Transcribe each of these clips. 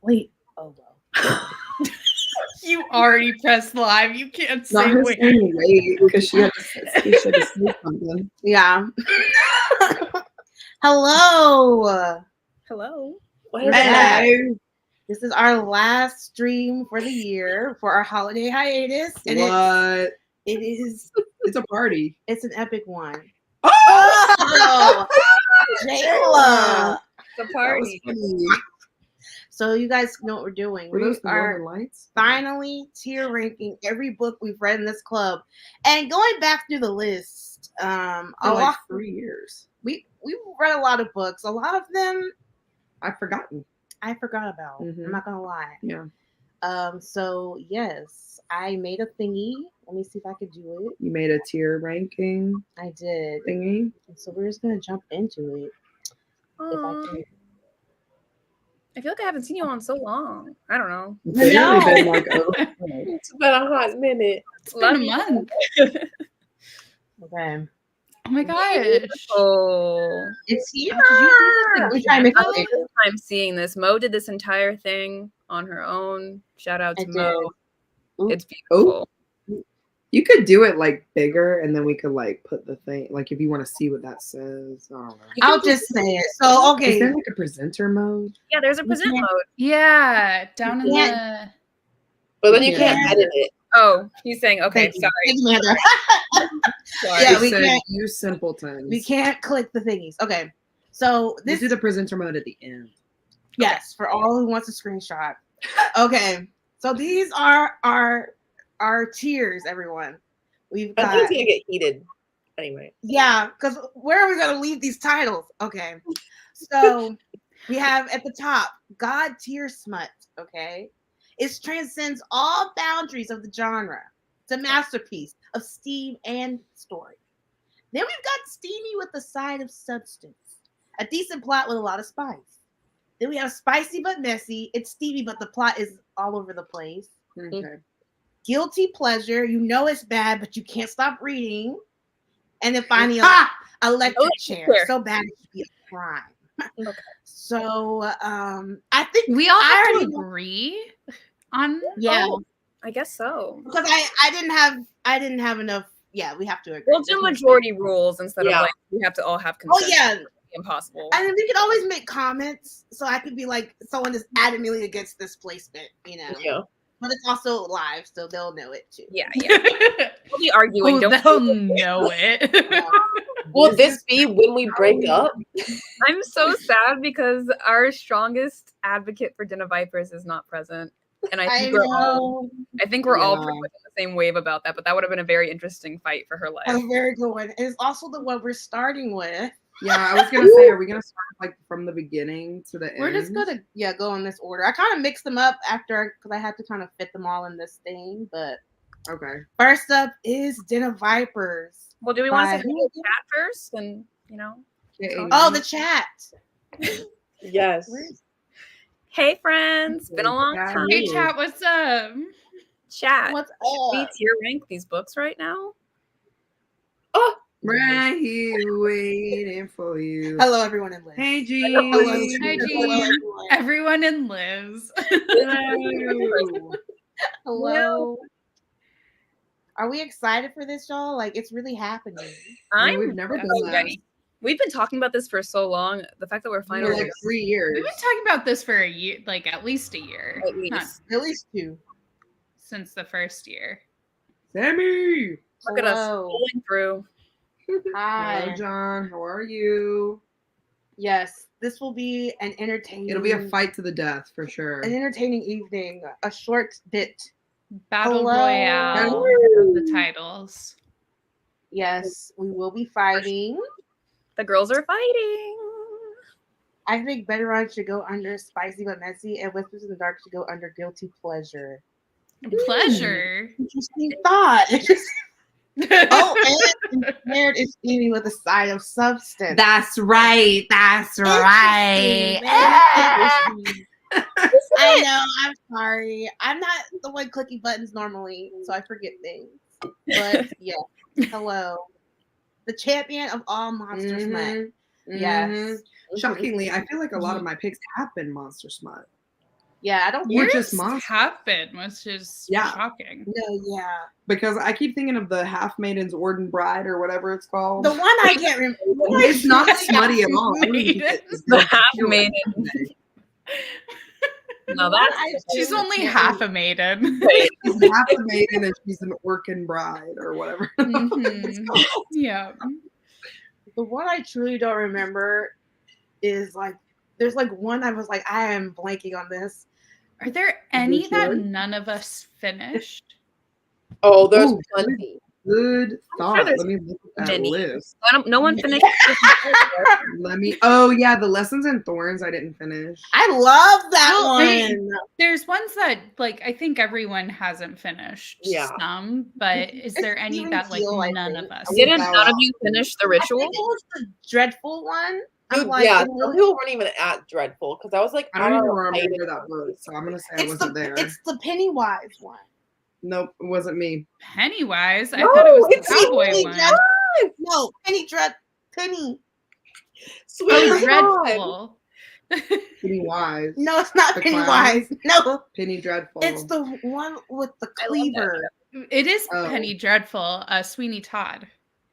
Wait. Oh well. You already pressed live. You can't say Not her wait. saying wait because she had to say something. Yeah. Hello. Hello. Hello. This is our last stream for the year for our holiday hiatus. And What? it is It's a party. it's an epic one. Oh! Jayla. The party. So you guys know what we're doing. Were We those the are Northern Lights? finally tier ranking every book we've read in this club. And going back through the list, For like 3 years. we've read a lot of books. A lot of them I've forgotten. I forgot about. Mhm. I'm not gonna lie. Yeah. So yes, I made a thingy. Let me see if I could do it. You made a tier ranking I did. thingy. So we're just gonna jump into it. If I Aw. can. I feel like I haven't seen you on so long. I don't know. It's barely been like It's been a hot minute. It's been a month. Okay. Oh my gosh. Oh. It's here. We're We're trying to make I'm it. first time seeing this. Mo did this entire thing on her own. Shout out I to Mo. did. Oop. It's beautiful. You could do it like bigger, and then we could like put the thing like if you want to see what that says. I don't know. I'll just say it. So Is okay. there like a presenter mode? Yeah, there's a present can't- mode. Yeah, down in Yeah. the. But then you Yeah. can't edit it. Oh, he's saying, okay, Thank you. sorry. Thanks, Amanda. sorry. Yeah, It we said, can't- you simpletons. We can't click the thingies. Okay. So This this is the presenter mode at the end. yes, for all who wants a screenshot. Okay. So these are our tiers, everyone. We've I think got it's gonna get heated. Anyway. yeah, because where are we gonna leave these titles? Okay. So we have at the top God tier smut. Okay. It transcends all boundaries of the genre. It's a masterpiece of steam and story. Then we've got steamy with a side of substance. A decent plot with a lot of spice. Then we have spicy but messy. It's steamy, but the plot is all over the place. Okay. Guilty pleasure. You know it's bad, but you can't stop reading. And then finally, electric chair. chair. So bad it should be a crime. Okay. So I think We all I have to already agree on. yeah, Oh, I guess so. because I didn't have enough. Yeah, we have to agree. We'll do majority rules instead of Yeah. like we have to all have Oh consent. yeah, Impossible. and then we could always make comments, so I could be like, someone is adamantly against this placement, you know. Yeah. But it's also live, so they'll know it too. Yeah, yeah. We'll be arguing. Oh, Don't they'll know it. Will this be when we break up? I'm so sad because our strongest advocate for Den of Vipers is not present. And I think we're all Yeah. pretty much on the same wave about that, but that would have been a very interesting fight for her life. A very good one. It's also the one we're starting with. Yeah, I was gonna say, are we gonna start like from the beginning to the end? We're just gonna go in this order. I kind of mixed them up after because I had to kind of fit them all in this thing. But Okay. first up is Den of Vipers. Well, do we want to Bye. say hello to the chat first? And you know, Yeah, Oh, the chat. Yes. hey friends, been a long Yeah. time. Hey, chat, what's up? Chat. What's Should we up? tier rank these books right now? Oh, right here waiting for you. Hello, everyone in Liz. Hey, G. Hello, Hi, Hello, Jean. everyone. Everyone in Liz. Hello. Hello. Are we excited for this, y'all? Like, it's really happening. Yeah, we've never done so that. ready. We've been talking about this for so long. The fact that we're For finally like 3 years. We've been talking about this for a year, like at least a year. At least. Not At least 2. since the first year. Sammy. Look at us Hello. rolling through. Hello, Hi. John. How are you? Yes, this will be an entertaining. It'll be a fight to the death for sure. An entertaining evening. A short bit. Battle Hello. Royale Hello. of the titles. Yes, we will be fighting. The girls are fighting. I think Better Run should go under Spicy but Messy, and Whispers in the Dark should go under Guilty Pleasure. Pleasure. Interesting thought. Oh, and Inspired is steamy with a side of substance. That's right. That's right. Interesting. I know. I'm sorry. I'm not the one clicking buttons normally, so I forget things. But yeah, hello, the champion of all monster smut. Mhm. Yes. Shockingly, I feel like a lot of my picks have been monster smut. Yeah, I don't We're think just Yours monsters. have been, which is Yeah. shocking. no, yeah. Because I keep thinking of the Half Maiden's Orden Bride or whatever it's called. The one I can't remember. It's not smutty at all. I don't even think it's The good. half You're right. maiden. The No, one that's I She's truly only can't half a maiden. She's half a maiden and she's an Orcan bride or whatever. Mhm. Yeah. The one I truly don't remember is like there's like one I was like I am blanking on this. Are there any that Richard? none of us finished? Oh, there's Ooh, plenty. Good thought. there's Let me look at that many. list. no one finished. Let me. Oh yeah, the Lessons in Thorns. I didn't finish. I love that Well, one. There's ones that like I think everyone hasn't finished Yeah. some, but is It's there any Stephen that like Keel, I none think. of us? Didn't none of you finish the I ritual? think it was the dreadful one. I'm Dude, like, yeah, it some really- people weren't even at Dreadful because I was like, I don't even on our remember hiatus. that book, so I'm gonna say I wasn't there. it's the Pennywise one. Nope, it wasn't me. Pennywise? I No, thought it was the it's cowboy Penny one. Dread- No, Penny. Sweet Oh, God. dreadful. Pennywise. No, it's not The Pennywise. No, Penny Dreadful. it's the one with the I love that. cleaver. It is Oh. Penny Dreadful, Sweeney Todd.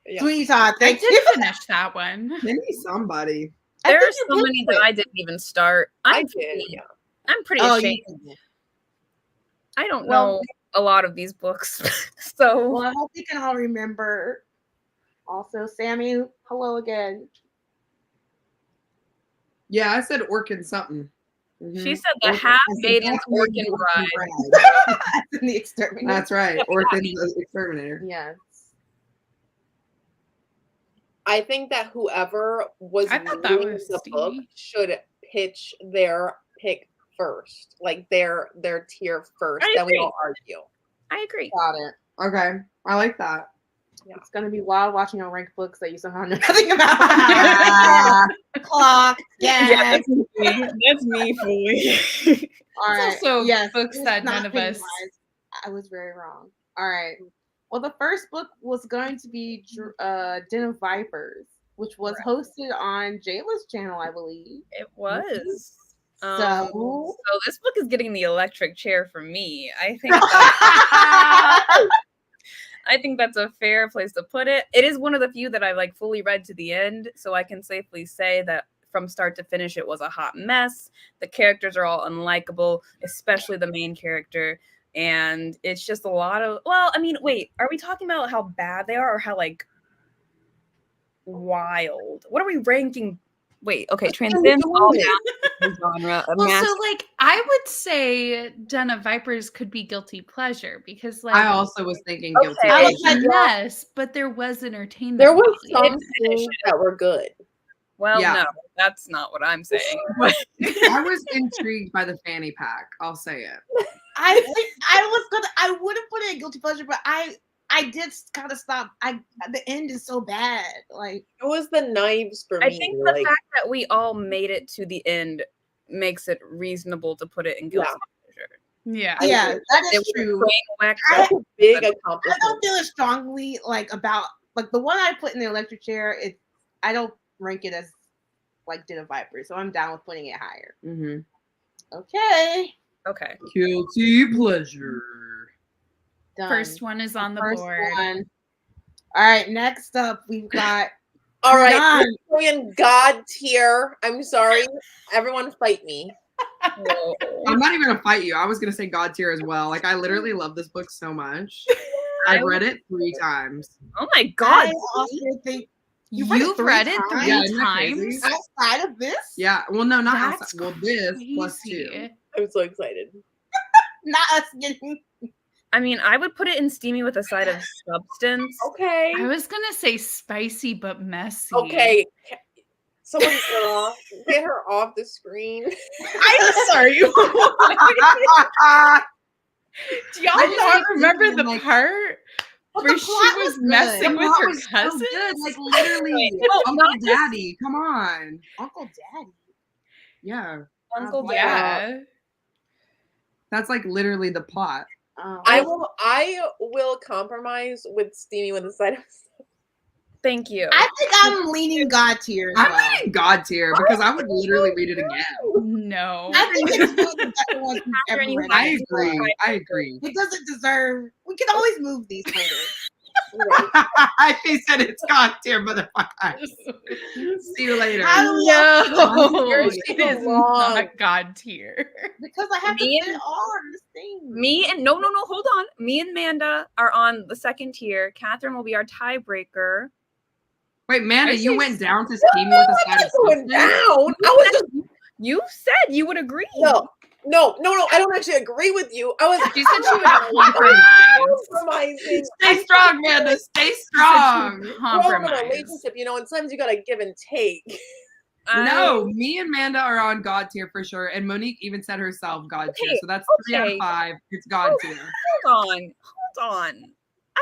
Yeah. Sweetie Todd, I thank did you. finish that one. Penny somebody. I There think are you so many did that it. I didn't even start. I did, yeah. I'm pretty Oh, ashamed. you did. I don't Well- know a lot of these books, so Well, I hope you can all remember. Also, Sammy, hello again. Yeah, I said Orcan something. Mhm. she said the Orcan- half I said maiden's Half-Maiden's Orcan bride. That's in the exterminator. That's right. Orcan's the exterminator. Yes. I think that whoever was I thought that reading was the book Stevie. should pitch their pick first, like their tier first. I Then we agree. all argue. I agree. Got it. Okay, I like that. It's gonna be wild watching your ranked books that you somehow know nothing about. Clock. Yeah. that's me. That's me fully. All right. It's also yes, books it's that not none of us- Pennywise. I was very wrong. All right. Well, the first book was going to be Den of Vipers, which was hosted on Jayla's channel, I believe. It was. So, So this book is getting the electric chair for me. I think that, I think that's a fair place to put it. It is one of the few that I like fully read to the end, so I can safely say that from start to finish it was a hot mess. The characters are all unlikable, especially the main character, and it's just a lot of, well, I mean, wait, are we talking about how bad they are or how like wild? What are we ranking? Wait, okay, transcends all genre. Well, so like I would say Den of Vipers could be guilty pleasure because like I also was thinking guilty. Okay. I was it's like, a mess, but there was entertainment. There was value. some things that were good. Well, Yeah. no, that's not what I'm saying. I was intrigued by the fanny pack. I'll say it. I would have put it in guilty pleasure, but I did kind of stop. The end is so bad. Like It was the knives for I me. think the like, fact that we all made it to the end makes it reasonable to put it in guilty pleasure. Yeah. I yeah, agree. that It is was true. train wreck. that's a big I don't accomplishment. feel as strongly like about like the one I put in the electric chair. I don't rank it as like Den of Vipers, so I'm down with putting it higher. Mm-hmm. Okay, Okay. Guilty pleasure. done. First one is on the First board. one. All right, next up we've got All right, Done. Victorian God tier. I'm sorry. Everyone fight me. I'm not even gonna fight you. I was gonna say God tier as well. Like I literally love this book so much. I've read it 3 times. Oh my god. I also think You've read it read it three 3 Yeah, isn't that crazy? times. outside of this, Yeah. Well, no, not That's outside. Well, this plus 2. crazy. I'm so excited. not us getting. I mean, I would put it in steamy with a side of substance. Okay. I was gonna say spicy but messy. Okay. Someone get her off the screen. I'm sorry. Do y'all I just not keep remember thinking, the like, part But where the she plot was good. messing The with plot her was so cousin? good. Like literally, No, Uncle not just- Daddy. Come on. Uncle Daddy. Yeah, Uncle Yeah. Dad. Yeah. that's like literally the plot. I will compromise with steamy with the side of Thank you. I think I'm leaning God tier as I'm well. reading God tier because I would literally read it again. No. I think it's one of the better ones we've ever Catherine, you read. I have to agree. I agree. It doesn't deserve. We can always move these later. He said it's God tier, motherfucker. See you later. I love No, Yours it is is long. not God tier. because I have Me to fit and- all of this thing. Me and no, hold on. Me and Amanda are on the second tier. Catherine will be our tiebreaker. Wait, Amanda, I you see- went down to scheme with a side of Going down. substance? I was just You said you would agree. no. I don't actually agree with you. I was She said she would compromise. compromising. Stay strong, Amanda. Stay She strong. said she would We're all in a compromise. relationship, and sometimes you gotta give and take. No, me and Amanda are on God tier for sure. And Monique even said herself God tier. Okay, So that's 3 out of okay. 5. It's God tier. Hold on.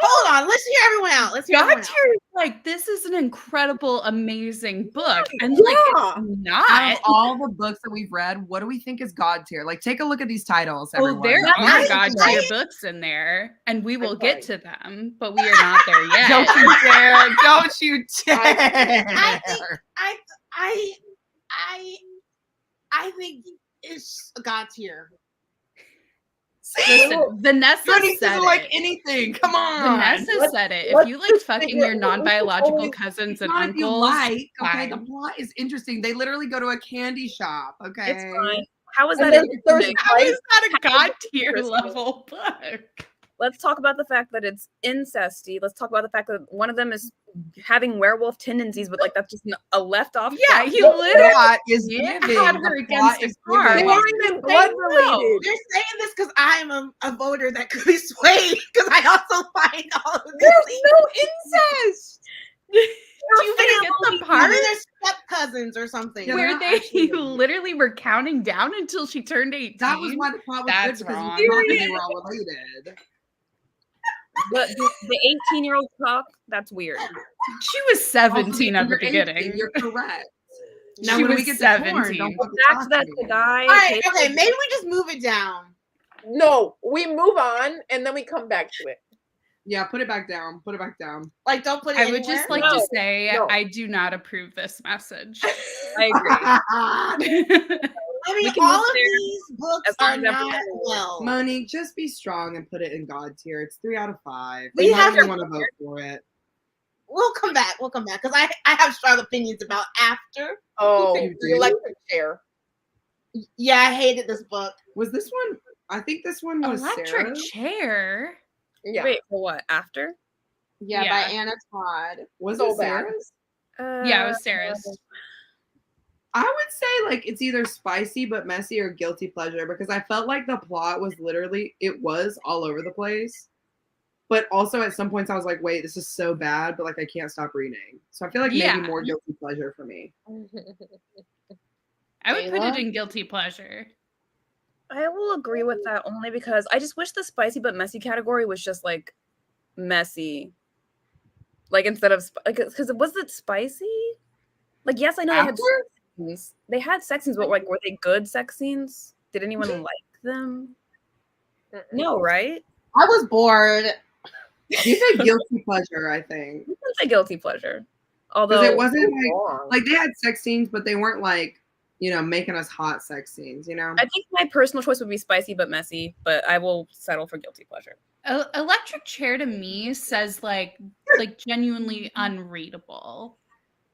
Hold on. Let's hear everyone out. Let's hear God everyone out. tier is like, this is an incredible, amazing book. And Yeah. like, it's Out not. of all the books that we've read, what do we think is God tier? Like, take a look at these titles, Oh, everyone. there I are God agree. tier books in there, and we will I'm get sorry. to them, but we are not there yet. Don't you dare! Don't you dare! I think I think it's a God tier. Listen, Vanessa Monique said doesn't like it. anything. Come on. Vanessa Let's- said it. If let's you like just fucking figure- your we should non-biological always- cousins It's and not if you uncles, like. Okay, the fine. plot is interesting. They literally go to a candy shop. Okay. It's fine. How is And that then there's interesting? How is that a How God tier interesting. level book? Let's talk about the fact that it's incesty. Let's talk about the fact that one of them is having werewolf tendencies, but like that's just a left off. Yeah, he The literally plot is had giving. her The against plot a is car. They giving. weren't even blood related. They're saying this because I'm a voter that could be swayed because I also find all of this. There's no incest. Do you forget the part Maybe they're step cousins or something. Yeah, they're where not they actually related. literally were counting down until she turned 18? That was why the plot was That's good because wrong. you thought that they were all related. But the 18-year-old talk, that's weird. She was 17 at the You're 18, beginning. You're correct. Now She when we was get to porn, 17. don't fucking The fact talk that to the me. guy. All right, okay, maybe we just move it down. No, we move on and then we come back to it. Yeah, put it back down. Put it back down. Like, don't put it I would anywhere. just like No, to say no. I do not approve this message. I agree. I we mean, can all move of there these books as long are as not everyone- well. Monique, just be strong and put it in God tier. It's 3 out of 5. We We have have to- want to vote for it. We'll come back because I have strong opinions about After. Oh, You the do? electric chair. Yeah, I hated this book. Was this one? I think this one was Electric Sarah's. chair. Yeah. Wait, for what? After? Yeah, Yeah. by Anna Todd. Was So it bad. Sarah's? Yeah, it was Sarah's. I would say like it's either spicy but messy or guilty pleasure because I felt like the plot was literally it was all over the place. But also at some points I was like, wait, this is so bad, but like I can't stop reading. So I feel like Yeah. maybe more guilty pleasure for me. I would put Ayla? it in guilty pleasure. I will agree with that only because I just wish the spicy but messy category was just like messy. Like instead of because was it spicy? Like yes, I know they had After? sex scenes. They had sex scenes, but like were they good sex scenes? Did anyone like them? No, right? I was bored. You said guilty pleasure, I think. You can say guilty pleasure. Because Although it wasn't Wrong. like they had sex scenes, but they weren't like, you know, making us hot sex scenes, you know? I think my personal choice would be spicy but messy, but I will settle for guilty pleasure. Electric chair to me says like genuinely unreadable.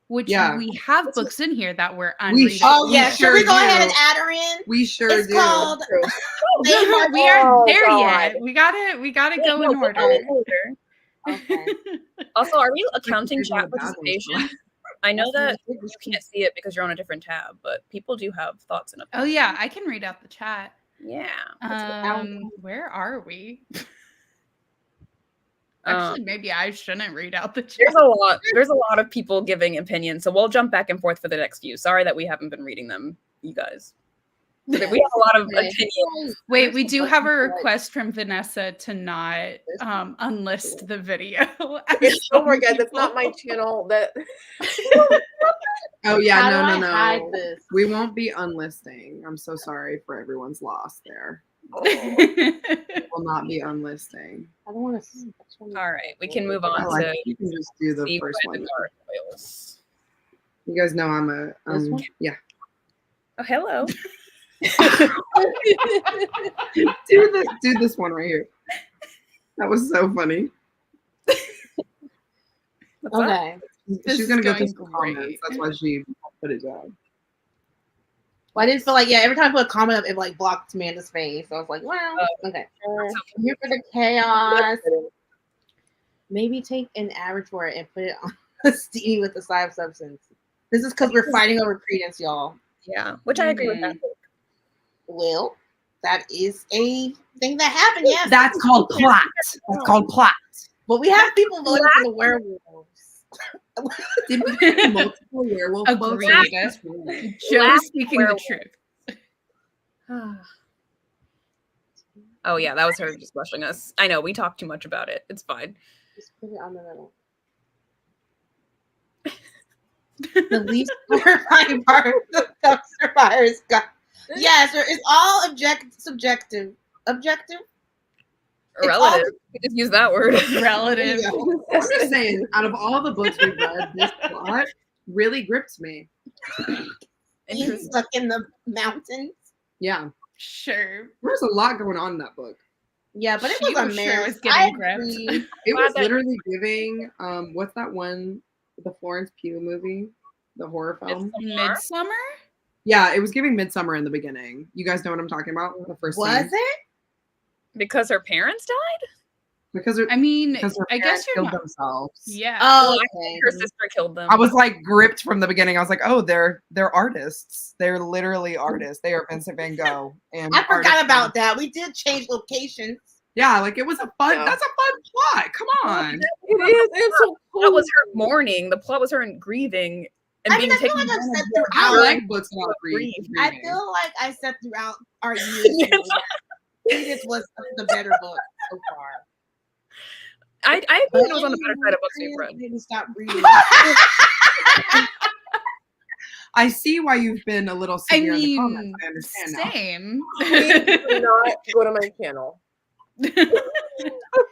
Which Yeah. we have books in here that were We unreadable. Oh, We yeah. sure Should we go ahead do. and add her in? We sure It's do. called True. They March- we aren't Oh, there God. yet. We gotta go in order. Okay. Also, are we accounting There's no chat bad ones, participation? I know that you can't see it because you're on a different tab, but people do have thoughts and Oh yeah, I can read out the chat. yeah. Where are we? Um, Actually, maybe I shouldn't read out the chat. There's a lot of people giving opinions, so we'll jump back and forth for the next few. Sorry that we haven't been reading them, you guys. But we have a lot of Okay. opinions. Wait, we do have a Right. request from Vanessa to not unlist the video. Don't forget, that's not my channel. That Oh yeah, How no, do no, I hide no. this? We won't be unlisting. I'm so sorry for everyone's loss there. Will not be unlisting. I don't want to. All right, we can move on Oh, I to think you can just do the see first by one. the Gargoyles. You guys know I'm a This one? yeah. Oh, hello. Do this one right here. That was so funny. What's up? Okay. This She's gonna is go going through some comments. great. That's why she put it down. Well, I didn't feel like every time I put a comment up, it like blocked Amanda's face. So I was like, well, okay. I'm here for the chaos. Maybe take an average for it and put it on a steamy with the side of substance. This is because we're fighting over Credence, y'all. Yeah, which I agree with that. Well, that is a thing that happened, yes. That's called plot. That's called plot. But we have people voting for the werewolves. Did we have multiple werewolf votes? Agreed. Joe is speaking the truth. Oh yeah, that was her just rushing us. I know, we talked too much about it. It's fine. Just put it on the middle. The least horrifying part of the dumpster fire is God. Yes, it's all subjective. Objective? Relative. We just use that word. Relative. I'm just saying, out of all the books we've read, this plot really gripped me. Being stuck in the mountains. Yeah. Sure. There's a lot going on in that book. Yeah, but it She was a was mess. sure was getting gripped. agree. It was that- literally giving what's that one, the Florence Pugh movie, the horror film? Midsummer? Yeah, it was giving Midsummer in the beginning. You guys know what I'm talking about? The first Was scene? it? Because her parents died? Because I mean, because her I parents guess you're killed not. themselves. Yeah. Oh, Well, I okay. think her sister killed them. I was like gripped from the beginning. I was like, oh, they're artists. They're literally artists. They are Vincent Van Gogh. And I forgot artists. about that. We did change locations. Yeah, like it was a fun. Yeah. That's a fun plot. Come on. It is. It's so That was cool. her mourning. The plot was her grieving and I being mean, I feel taken like I've advantage said of. I throughout. like books about grief. I feel like I said throughout our years, Credence was the better book so far. I agree it was on the better side of books we've read. Didn't stop reading. I see why you've been a little I severe in the mean, comments. I understand now. same. Please do not go to my channel.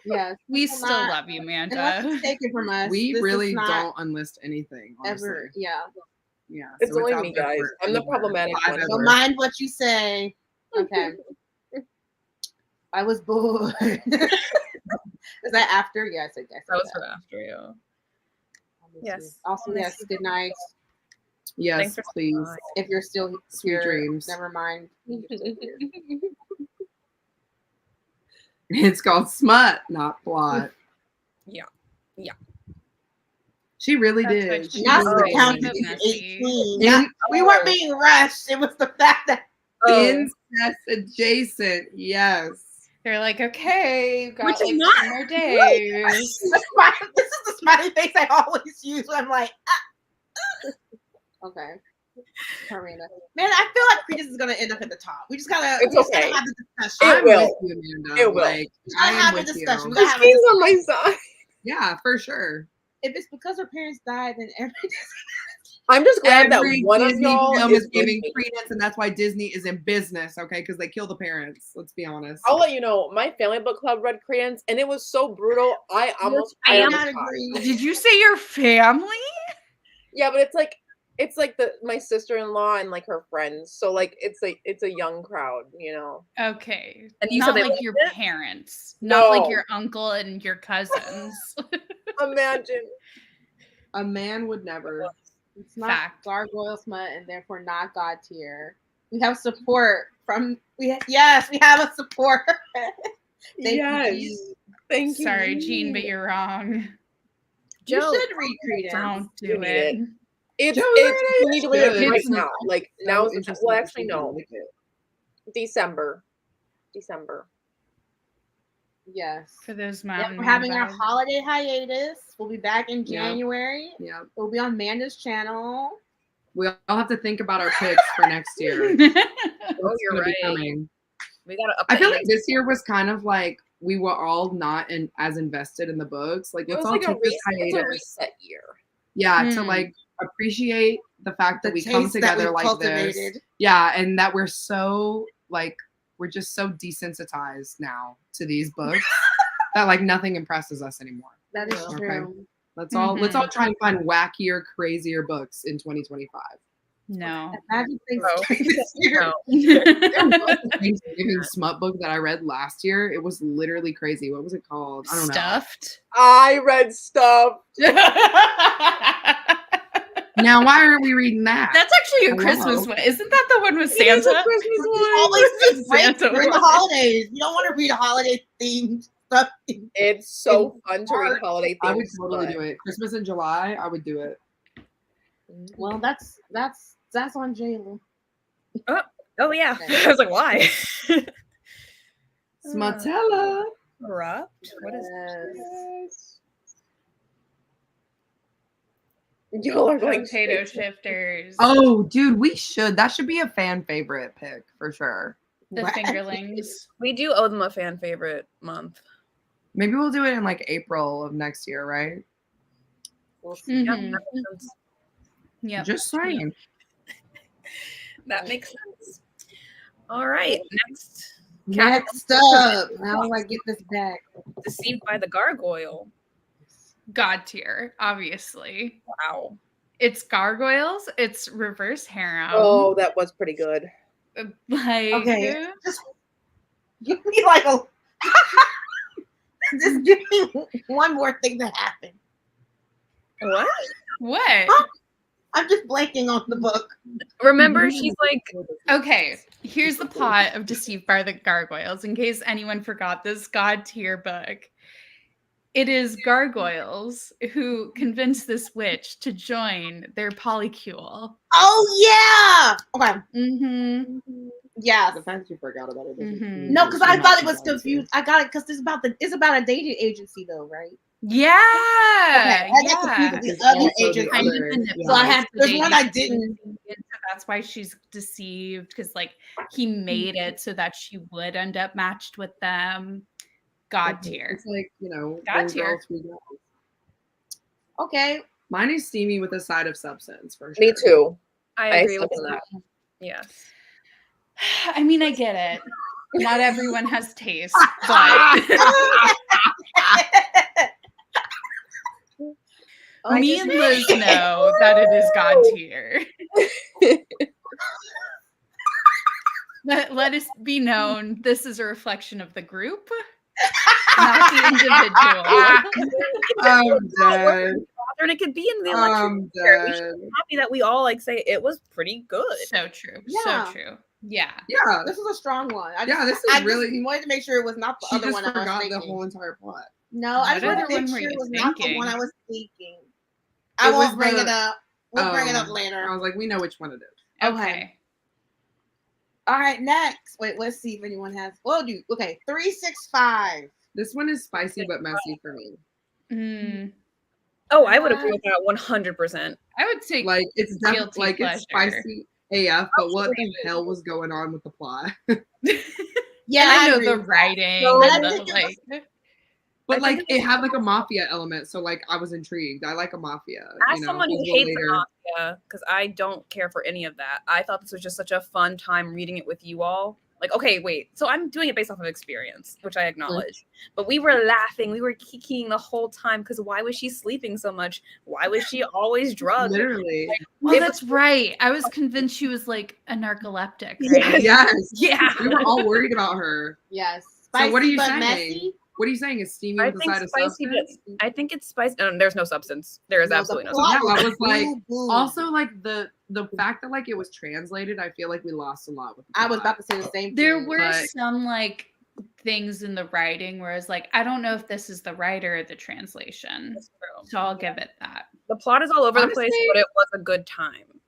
Yes, We Well, still not- love you, unless Amanda. it's taken from us. We this is really not don't unlist anything. Honestly. ever. Yeah. Yeah. It's so only out me, there guys. for I'm the anyone. problematic Five one. ever. Don't mind what you say. Okay. I was bored. Was that after? Yes, I guess. That was for after you. Yes. Also, yes. Good night. Yes, Thanks for please. stopping by. If you're still Sweet here, dreams. never mind. It's called smut, not plot. Yeah. Yeah. She really That's did. what She she Not really the did. count Keep to it be messy. 18. In- We weren't being rushed. It was the fact that Incest adjacent, yes. They're like, okay, you've got Which is like not 2 more days. this is the smiley face I always use when I'm like, okay. Karina. Man, I feel like Credence is gonna end up at the top. We just gotta, It's we just okay. gotta have the discussion. It I'm will. with you, Amanda. It will. Like, We I gotta am have a with discussion. We you. gotta have a Christine's on discussion. my side. Yeah, for sure. If it's because her parents died, then everything. I'm just glad Every that one of Disney y'all film is is giving with me. credence, and that's why Disney is in business, okay? Because they kill the parents. Let's be honest. I'll let you know. My family book club read Credence, and it was so brutal. I almost not cried. agree. Did you say your family? Yeah, but it's like my sister-in-law and like her friends. So like it's a young crowd, you know. Okay. And you not said they like loved your it? parents. Not like No. your uncle and your cousins. Imagine. A man would never. It's not Fact. gargoyle smut and therefore not God tier. We have support from we have a support. Thank Yes. you, Jean. Thank you. Sorry, Jean, but you're wrong. You Joe, should read Credence. Don't do You need it. it. It's Joe, you need to read it good. right It's now. Like now is the time. Well, actually no. Like it. December. Yes. For those Yep, mountain we're having our vibes. holiday hiatus. We'll be back in Yeah. January. Yeah. It'll be on Amanda's channel. We all have to think about our picks for next year. Oh, What's you're gonna be right. coming. We gotta up I the feel like ante. this year was kind of like we were all not as invested in the books. Like It let's was all like take this it's a hiatus. reset year. Yeah, to Hmm. like appreciate the fact that The we come taste that together we've like this. cultivated. Yeah, and that we're so like we're just so desensitized now to these books that like nothing impresses us anymore. That is Okay. true. Let's all try and find wackier, crazier books in 2025. No. Imagine No. Thanksgiving this year. No. There was a Thanksgiving smut book that I read last year. It was literally crazy. What was it called? I don't know. Stuffed. I read stuff. Now, why aren't we reading that? That's actually a Hello. Christmas one. Isn't that the one with It is a Santa? Christmas You one. always take breaks Santa during the one. holidays. You don't want to read a holiday themed stuff. It's so fun to read holiday I would things. totally do it. Christmas in July, I would do it. Well, that's on Jalen. Oh yeah. I was like, why? Smutella. Corrupt. What is Yes. Y'all are going Potato straight to- shifters. Oh, dude, we should. That should be a fan favorite pick for sure. The What? fingerlings. We do owe them a fan favorite month. Maybe we'll do it in like April of next year, right? We'll see. Yeah, Mhm. that makes sense. Yep. Just saying. That makes sense. All right. Next, Next up, how do I get this back? Deceived by the Gargoyle. God tier, obviously. Wow. It's gargoyles. It's reverse harem. Oh, that was pretty good. Like, Okay. Just give me like a. Just give me one more thing to happen. What? what? I'm just blanking on the book. Remember, she's like, Okay, here's the plot of Deceived by the Gargoyles, in case anyone forgot this God tier book. It is gargoyles who convince this witch to join their polycule. Oh yeah. Okay. Mm-hmm. Yeah. The fact you forgot about it. Mhm. No, because I thought it was confused. I got it because it's about a dating agency though, right? Yeah. I got confused with Because the other also the agency. I other- even yeah. So I had the there's dating one I didn't. agency, and so that's why she's deceived, because like he made it so that she would end up matched with them. God tier. It's like, you know, God those tier. girls we know. Okay. Mine is steamy with a side of substance for sure. Me too. I I agree with second that. Yes. I mean, I get it. Not everyone has taste, but me and Liz know that it is God tier. Let us be known, this is a reflection of the group, not the individual. I'm dead. And it could be in the election. I'm chair. We should dead. be happy that we all like say it was pretty good. So true. Yeah. So true. Yeah. Yeah, This is a strong one. Yeah, this is I really- just wanted to make sure it was not the she other just one I was forgot thinking. the whole entire plot. No, I just What wanted other to make one were sure you it was not the thinking? one I was thinking. It I was won't bring the- it up. We'll bring it up I later. was like, we know which one it is. Okay. All right, next. Wait, let's see if anyone has. Well, dude. Okay, 365. This one is spicy but messy for me. Mm, Oh, I would agree with that 100%. I would say Like it's Guilty like it's pleasure. spicy AF, but what the Absolutely. hell was going on with the plot? Yeah, and I know agree the with that. writing So, and I the think it like. But I like think it had like a mafia element, so like I was intrigued. I like a mafia. As you know, someone who as well hates later. the mafia, because I don't care for any of that, I thought this was just such a fun time reading it with you all. Like, okay, wait. So I'm doing it based off of experience, which I acknowledge. But we were laughing. We were kikiing the whole time because why was she sleeping so much? Why was she always drugged? Literally. Oh, It that's right. I was convinced she was like a narcoleptic, right? Yes. Yeah. We were all worried about her. Yes. So what are you but saying? messy. What are you saying? Is steamy I with a think side of spicy, but substance? I think it's spicy. No, there's no substance. There is No, the absolutely no plot substance. Yeah, I was like, boo, boo. Also, like the fact that like it was translated, I feel like we lost a lot with the I was plot. about to say the same thing. There were But- some like things in the writing where I was like, I don't know if this is the writer or the translation. That's true. So I'll give it that. The plot is all over the place, Honestly- but it was a good time.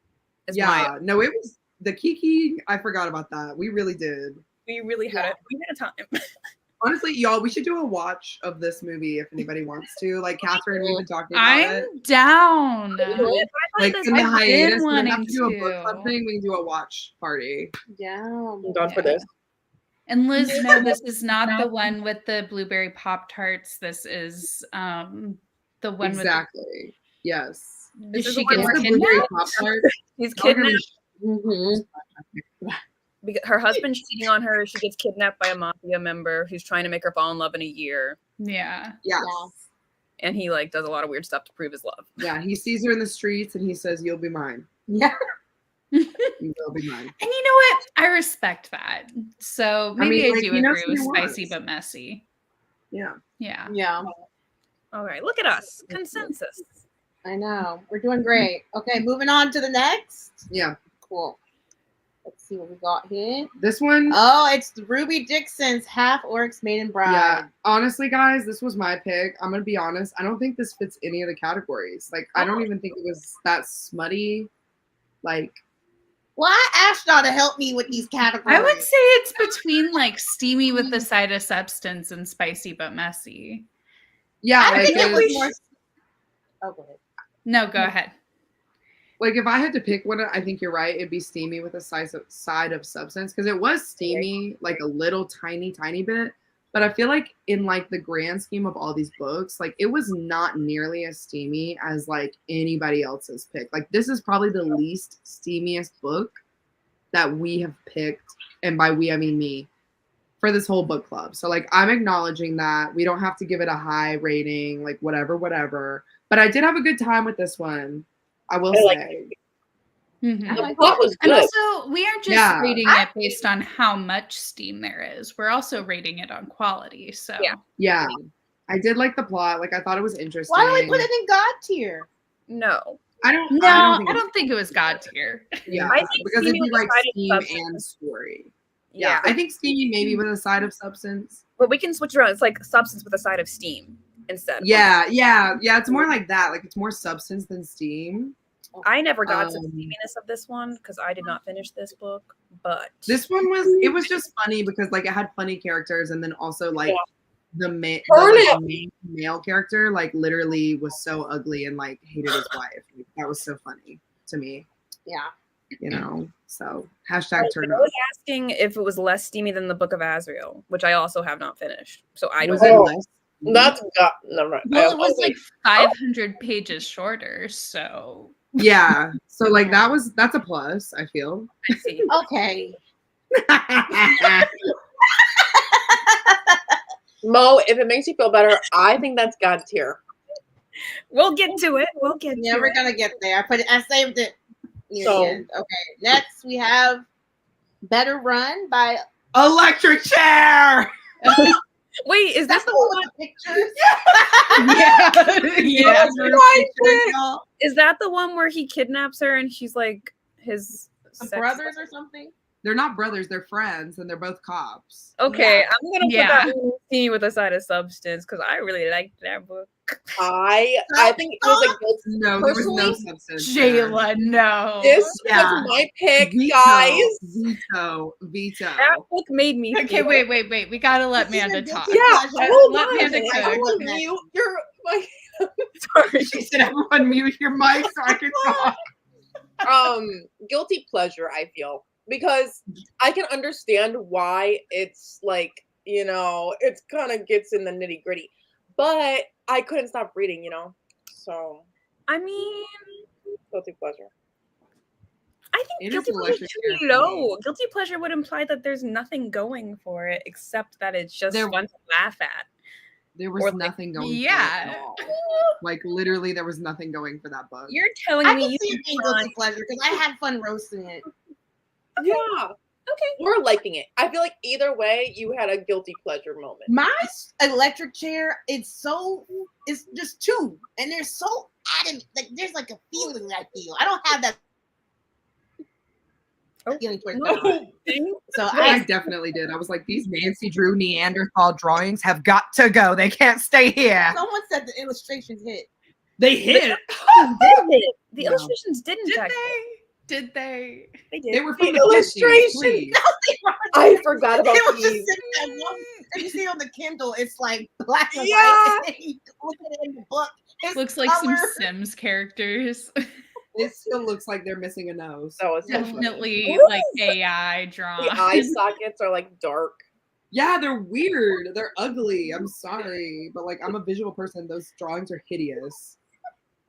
Is Yeah, no, it was the Kiki. I forgot about that. We really did. we really had it. We had a time. Honestly, y'all, we should do a watch of this movie if anybody wants to. Like Catherine, we've been talking about it. I'm down. Like in the I've hiatus, been we have to wanting do a book to. club thing. We can do a watch party. Yeah. I'm done for Yeah. this. And Liz, no, this is not the one with the blueberry Pop Tarts. This is the one Exactly. Yes. This is She the one gets where the blueberry kidnapped. pop tart. he's Y'all are gonna kidnapped. Mm-hmm. Her husband's cheating on her. She gets kidnapped by a mafia member who's trying to make her fall in love in a year. Yeah. Yes. And he like does a lot of weird stuff to prove his love. Yeah, he sees her in the streets and he says, "You'll be mine. Yeah. You will be mine." And you know what? I respect that. So maybe I, like, do he knows agree what with he spicy wants. but messy. Yeah. Yeah. Yeah. All right, look at us. Consensus. I know. We're doing great. Okay, moving on to the next. Yeah. Cool. Let's see what we got here. This one. Oh, it's Ruby Dixon's Half Orcs Maiden Bride. Yeah. Honestly, guys, this was my pick. I'm gonna be honest. I don't think this fits any of the categories. Like, I don't even think it was that smutty. Like, Well, I asked y'all to help me with these categories. I would say it's between like steamy with a side of substance and spicy but messy. yeah, I like think it was it's- more. Oh, go ahead. No, go ahead. like if I had to pick one, I think you're right. It'd be steamy with a side of substance because it was steamy, like a little tiny bit. But I feel like in like the grand scheme of all these books, like it was not nearly as steamy as like anybody else's pick. Like this is probably the least steamiest book that we have picked, and by we I mean me, for this whole book club. So like I'm acknowledging that we don't have to give it a high rating, like whatever. But I did have a good time with this one. I will say. Mhm. The plot was And good. also, we aren't just Yeah. rating it based on how much steam there is. We're also rating it on quality. So Yeah. Yeah. I did like the plot. Like I thought it was interesting. Why do we put it in God tier? No. I don't No, I I don't don't think it was God tier. yeah, I think because it'd steamy be with a like side of steam substance. and story. Yeah. Yeah, I think steamy maybe with a side of substance. But we can switch around. It's like substance with a side of steam instead. Yeah. It's more like that. Like it's more substance than steam. I never got to the Um, steaminess of this one because I did not finish this book. But This one was just funny because like it had funny characters and then also like the main male character like literally was so ugly and like hated his wife. Like, that was so funny to me. Yeah. You know. So hashtag turn I up. was asking if it was less steamy than the Book of Azrael, which I also have not finished. So I don't Was it know. less? That's got never mind. Well, it was Okay. like 500 pages shorter. So Yeah. So like that's a plus, I feel. I see. Okay. Mo, if it makes you feel better, I think that's God tier. We'll get to it. We'll get Yeah, to we're it. gonna get there. I saved it near So- the end. Okay. Next we have Better Run by Electric chair. Wait, is that's that the one with the pictures. Yeah. is that the one where he kidnaps her and she's like his The sex- brothers or something. They're not brothers, they're friends, and they're both cops. Okay, Yeah. I'm gonna put Yeah. that one steamy with a side of substance because I really liked that book. I think it was like guilty. No, there was no Personally, substance. there. Jayla, no. This Yeah. was my pick, Veto, guys. Veto. That book made me. Okay, feel- wait. We gotta let This is Manda a talk. guilty Yeah, pleasure. hold let on. Manda I cook. will mute your my Sorry. She said, "Everyone mute your mic so I can talk." guilty pleasure. I feel because I can understand why it's like it kind of gets in the nitty gritty, but I couldn't stop reading. So I mean, guilty pleasure. I think It is guilty pleasure is electric too chair for low. Guilty pleasure would imply that there's nothing going for it except that it's just There- fun to laugh at. There was Or, like, nothing going. yeah. For it at all. Like literally, there was nothing going for that book. You're telling I me can you see it being can guilty pleasure because I had fun roasting it. Yeah. Okay. Or liking it. I feel like either way, you had a guilty pleasure moment. My electric chair, it's just two, and they're so adamant. Like there's like a feeling that I feel. I don't have that Oh, feeling towards No. that. So I I definitely did. I was like, these Nancy Drew Neanderthal drawings have got to go. They can't stay here. someone said the illustrations hit. They hit. The No. illustrations didn't. Did actually. they? Did they? They did. They were from The the illustration. 50s, please. I forgot about It was just these. sitting at one. If you see on the Kindle, it's like black and Yeah. white. And you look at it in the book. It's Looks like some color. Sims characters. It still looks like they're missing a nose. That was so funny. Definitely What like is AI drawn. The eye sockets are like dark. Yeah, they're weird. They're ugly. I'm sorry, but like I'm a visual person. Those drawings are hideous.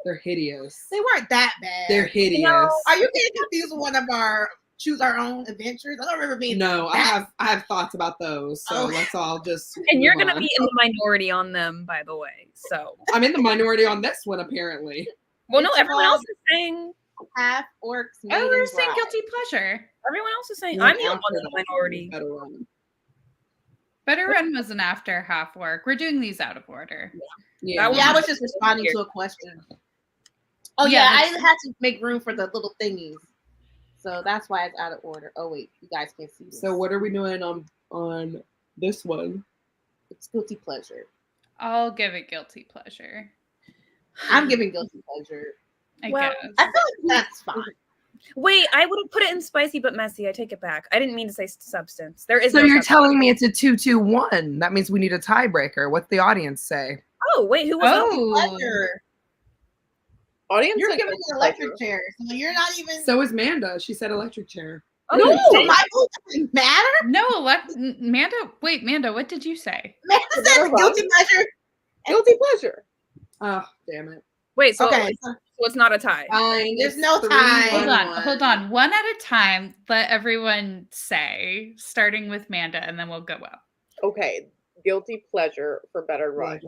They're hideous. They weren't that bad. They're hideous. Are you getting confused with one of our choose our own adventures? I don't remember being. No, I have thoughts about those. So let's all just. And you're move gonna on. be in the minority on them, by the way. So I'm in the minority on this one, apparently. well, no, It's everyone else called- is saying. Half orcs. Oh, Maiden we're saying Bride. guilty pleasure. Everyone else is saying. I'm the only one in the After that, minority. Better Run. Better Run was an after half work. We're doing these out of order. Yeah. That Yeah, I one- was just responding to a question. Oh Yeah, yeah, I that's- had to make room for the little thingies, so that's why it's out of order. Oh wait, you guys can't see this. So what are we doing on this one? It's guilty pleasure. I'll give it guilty pleasure. I'm giving guilty pleasure. I Well, guess. I feel like that's fine. Wait, I would have put it in spicy but messy. I take it back. I didn't mean to say substance. There is. So no you're substance. telling me it's a 2-2-1. That means we need a tiebreaker. What's the audience say? Oh wait, who was that? Oh, Pleasure. Audience, You're said giving me guilty an electric pleasure. chair, so you're not even. So is Manda. She said electric chair. Oh, no, dang. my vote doesn't matter. no, Manda. Wait, Manda, what did you say? Man said guilty pleasure. Guilty pleasure. Oh, damn it. Wait, so, Okay, so it's not a tie. Fine. There's it's no three, tie. Hold one, on, one. hold on. One at a time. Let everyone say, starting with Manda, and then we'll go up. Okay, guilty pleasure for Better Run.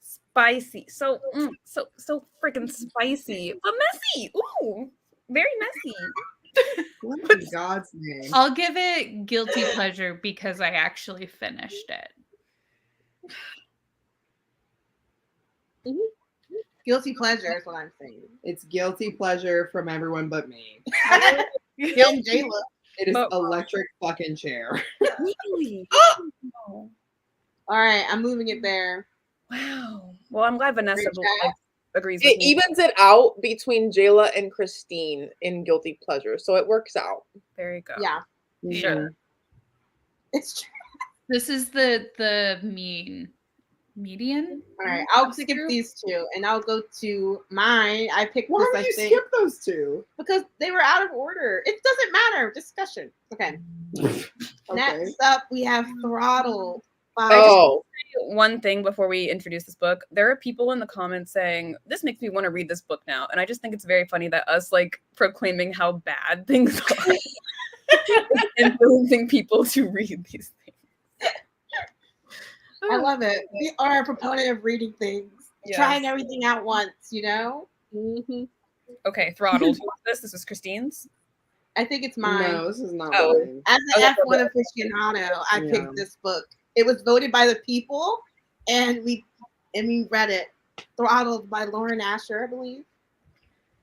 Spicy. So so freaking spicy. But messy. Ooh. Very messy. What in God's name? I'll give it guilty pleasure because I actually finished it. guilty pleasure is what I'm saying. It's guilty pleasure from everyone but me. And Jayla. It is But- electric fucking chair. Really? All right, I'm moving it there. Wow. Well, I'm glad Vanessa Great job. like, agrees with It me. evens it out between Jayla and Christine in guilty pleasure, so it works out. There you go. Yeah, Sure. it's true. This is the median. All right, I'll skip these two, and I'll go to mine. I picked Why this, would I you think, skip those two? because they were out of order. It doesn't matter. Discussion. Okay. Okay. Next up, we have Throttled. by- Oh, One thing before we introduce this book, there are people in the comments saying this makes me want to read this book now, and I just think it's very funny that us like proclaiming how bad things are is influencing people to read these things. I love it. We are a proponent of reading things, Yes. trying everything out once. You know. Okay, Throttled. What's this is Christine's. I think it's mine. No, this is not Oh. mine. As Oh, an that's F1 aficionado, I Yeah. picked this book. It was voted by the people, and we read it. Throttled by Lauren Asher, I believe.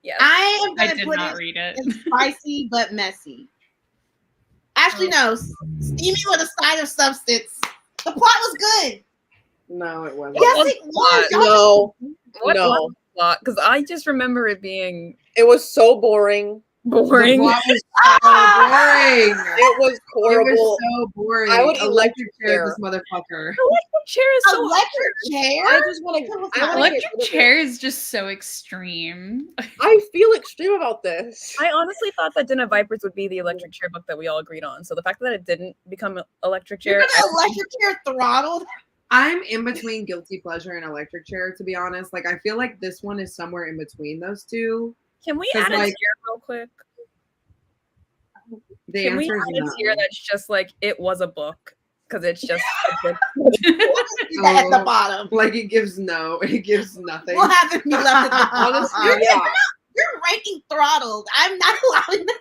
Yes. I am I gonna did put not it read it. in spicy but messy. Actually, no, steamy with a side of substance. The plot was good. No, it wasn't. Yes, it was. Y'all no, What no. plot? Because I just remember it being It was so boring. boring. The plot was so boring. It was It horrible. was so boring. I would electric electric chair chair. this motherfucker. Electric chair is so electric chair. I just want to. Electric chair is just so extreme. I feel extreme about this. I honestly thought that Den of Vipers would be the electric chair book that we all agreed on. So the fact that it didn't become electric You're chair, gonna electric chair Throttled. I'm in between guilty pleasure and electric chair, to be honest. Like, I feel like this one is somewhere in between those two. can we 'Cause, add a like, tier real quick? The Can we answer add is a no. tier that's just like it was a book because it's just a book. We'll just do that at the Oh. bottom. Like, it gives nothing. We'll have it be left at the bottom. Honestly, yeah. You're ranking Throttled. I'm not allowing that.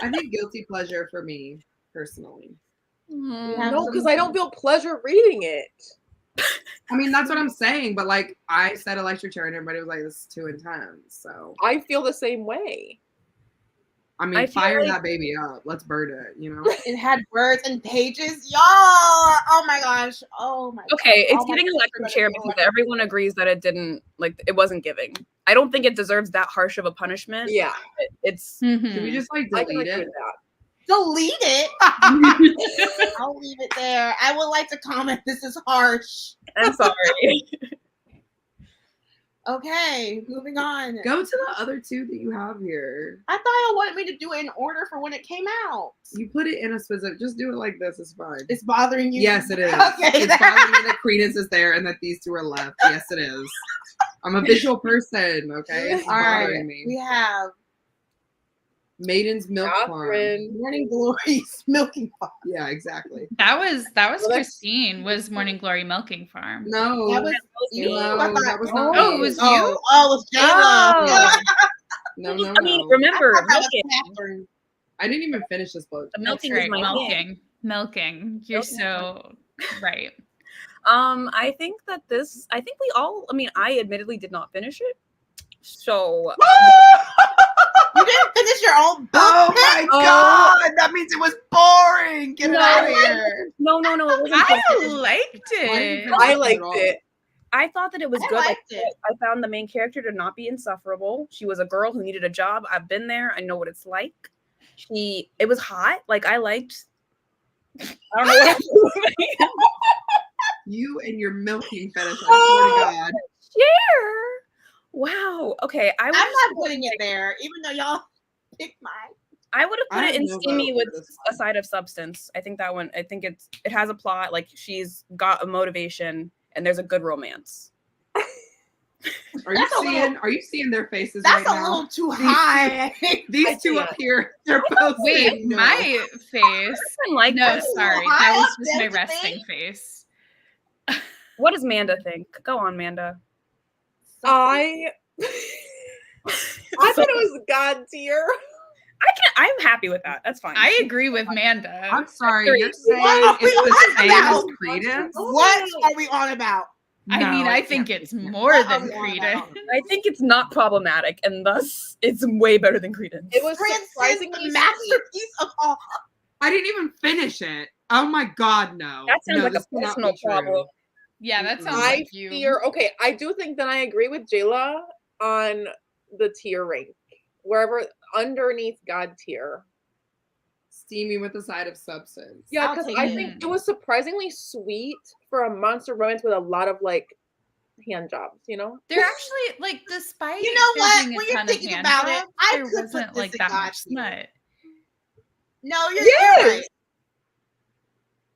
I think guilty pleasure for me, personally. Yeah. No, because I don't feel pleasure reading it. I mean, that's what I'm saying, but like, I said electric chair and everybody was like, this is too intense. So, I feel the same way. I mean, I feel fire like- that baby up. Let's burn it, you know? It had words and pages. Y'all. Oh my gosh. Oh my Okay, gosh. it's All my getting sisters electric are chair gonna because be electric. everyone agrees that it didn't like it wasn't giving. I don't think it deserves that harsh of a punishment. Yeah, It's Can we Mhm. just like I can delete agree it? with that. Delete it. I'll leave it there. I would like to comment. This is harsh. I'm sorry. Okay, moving on. Go to the other two that you have here. I thought y'all wanted me to do it in order for when it came out. You put it in a specific, just do it like this. It's fine. It's bothering you. Yes, it is. Okay. It's bothering me that Credence is there and that these two are left. Yes, it is. I'm a visual person, okay? It's All right, bothering me. we have Maiden's Milk Farm. Catherine. Morning Glory's milking farm. Yeah, exactly. That was that's- Christine. Was Morning Glory Milking Farm? No, That was you. you. no, I thought- that was not Oh, me. it was Oh, you? oh, it was Jayla. Oh. No, no, I mean, no. remember, I thought that was milking. Catherine. I didn't even finish this book. The That's milking right. is my thing. Milking. You're Milking. so right. I think that this. I think we all. I mean, I admittedly did not finish it. So You didn't finish your own book. Oh my Oh. god! That means it was boring. Get it No. out of here. no, it wasn't. I good. liked it. I I liked all. it. I thought that it was I good. liked it. I found the main character to not be insufferable. She was a girl who needed a job. I've been there. I know what it's like. It was hot. Like I liked. I don't know what I'm You and your milking fetish, I swear to God. share. Wow. Okay. I'm not putting it there, even though y'all picked mine. I would have I put it have in no Steamy vote with for this a one. side of substance. I think that one. I think it has a plot. Like she's got a motivation, and there's a good romance. Are you seeing their faces That's right a now? little too These- high. These two up here, they're both Wait, saying no. my face. I didn't like No, this. sorry. Hi, That was up just my there, resting Tiffany. face. What does Manda think? Go on, Manda. I thought it was God tier. I'm happy with that. That's fine. I agree with Manda. I'm sorry, Three. you're saying What are we it's the on same as about? Credence? What are we on about? I mean, No, I it think can't it's be. more What are than we on Credence. about? I think it's not problematic, and thus it's way better than Credence. It was Transcends surprisingly the sweet. masterpiece of all. I didn't even finish it. Oh my God, no. That sounds No, like a this cannot personal be true. problem. Yeah, that sounds I like you. fear. Okay, I do think that I agree with Jayla on the tier rank. Wherever underneath God tier. Steamy with a side of substance. Yeah, I'll because take I it. think it was surprisingly sweet for a monster romance with a lot of like hand jobs, you know? They're actually like, despite You know what? there being a When you're ton of thinking hand about it, jobs, I there could put wasn't this like in that God much tier. smut. No, you're Yes! right.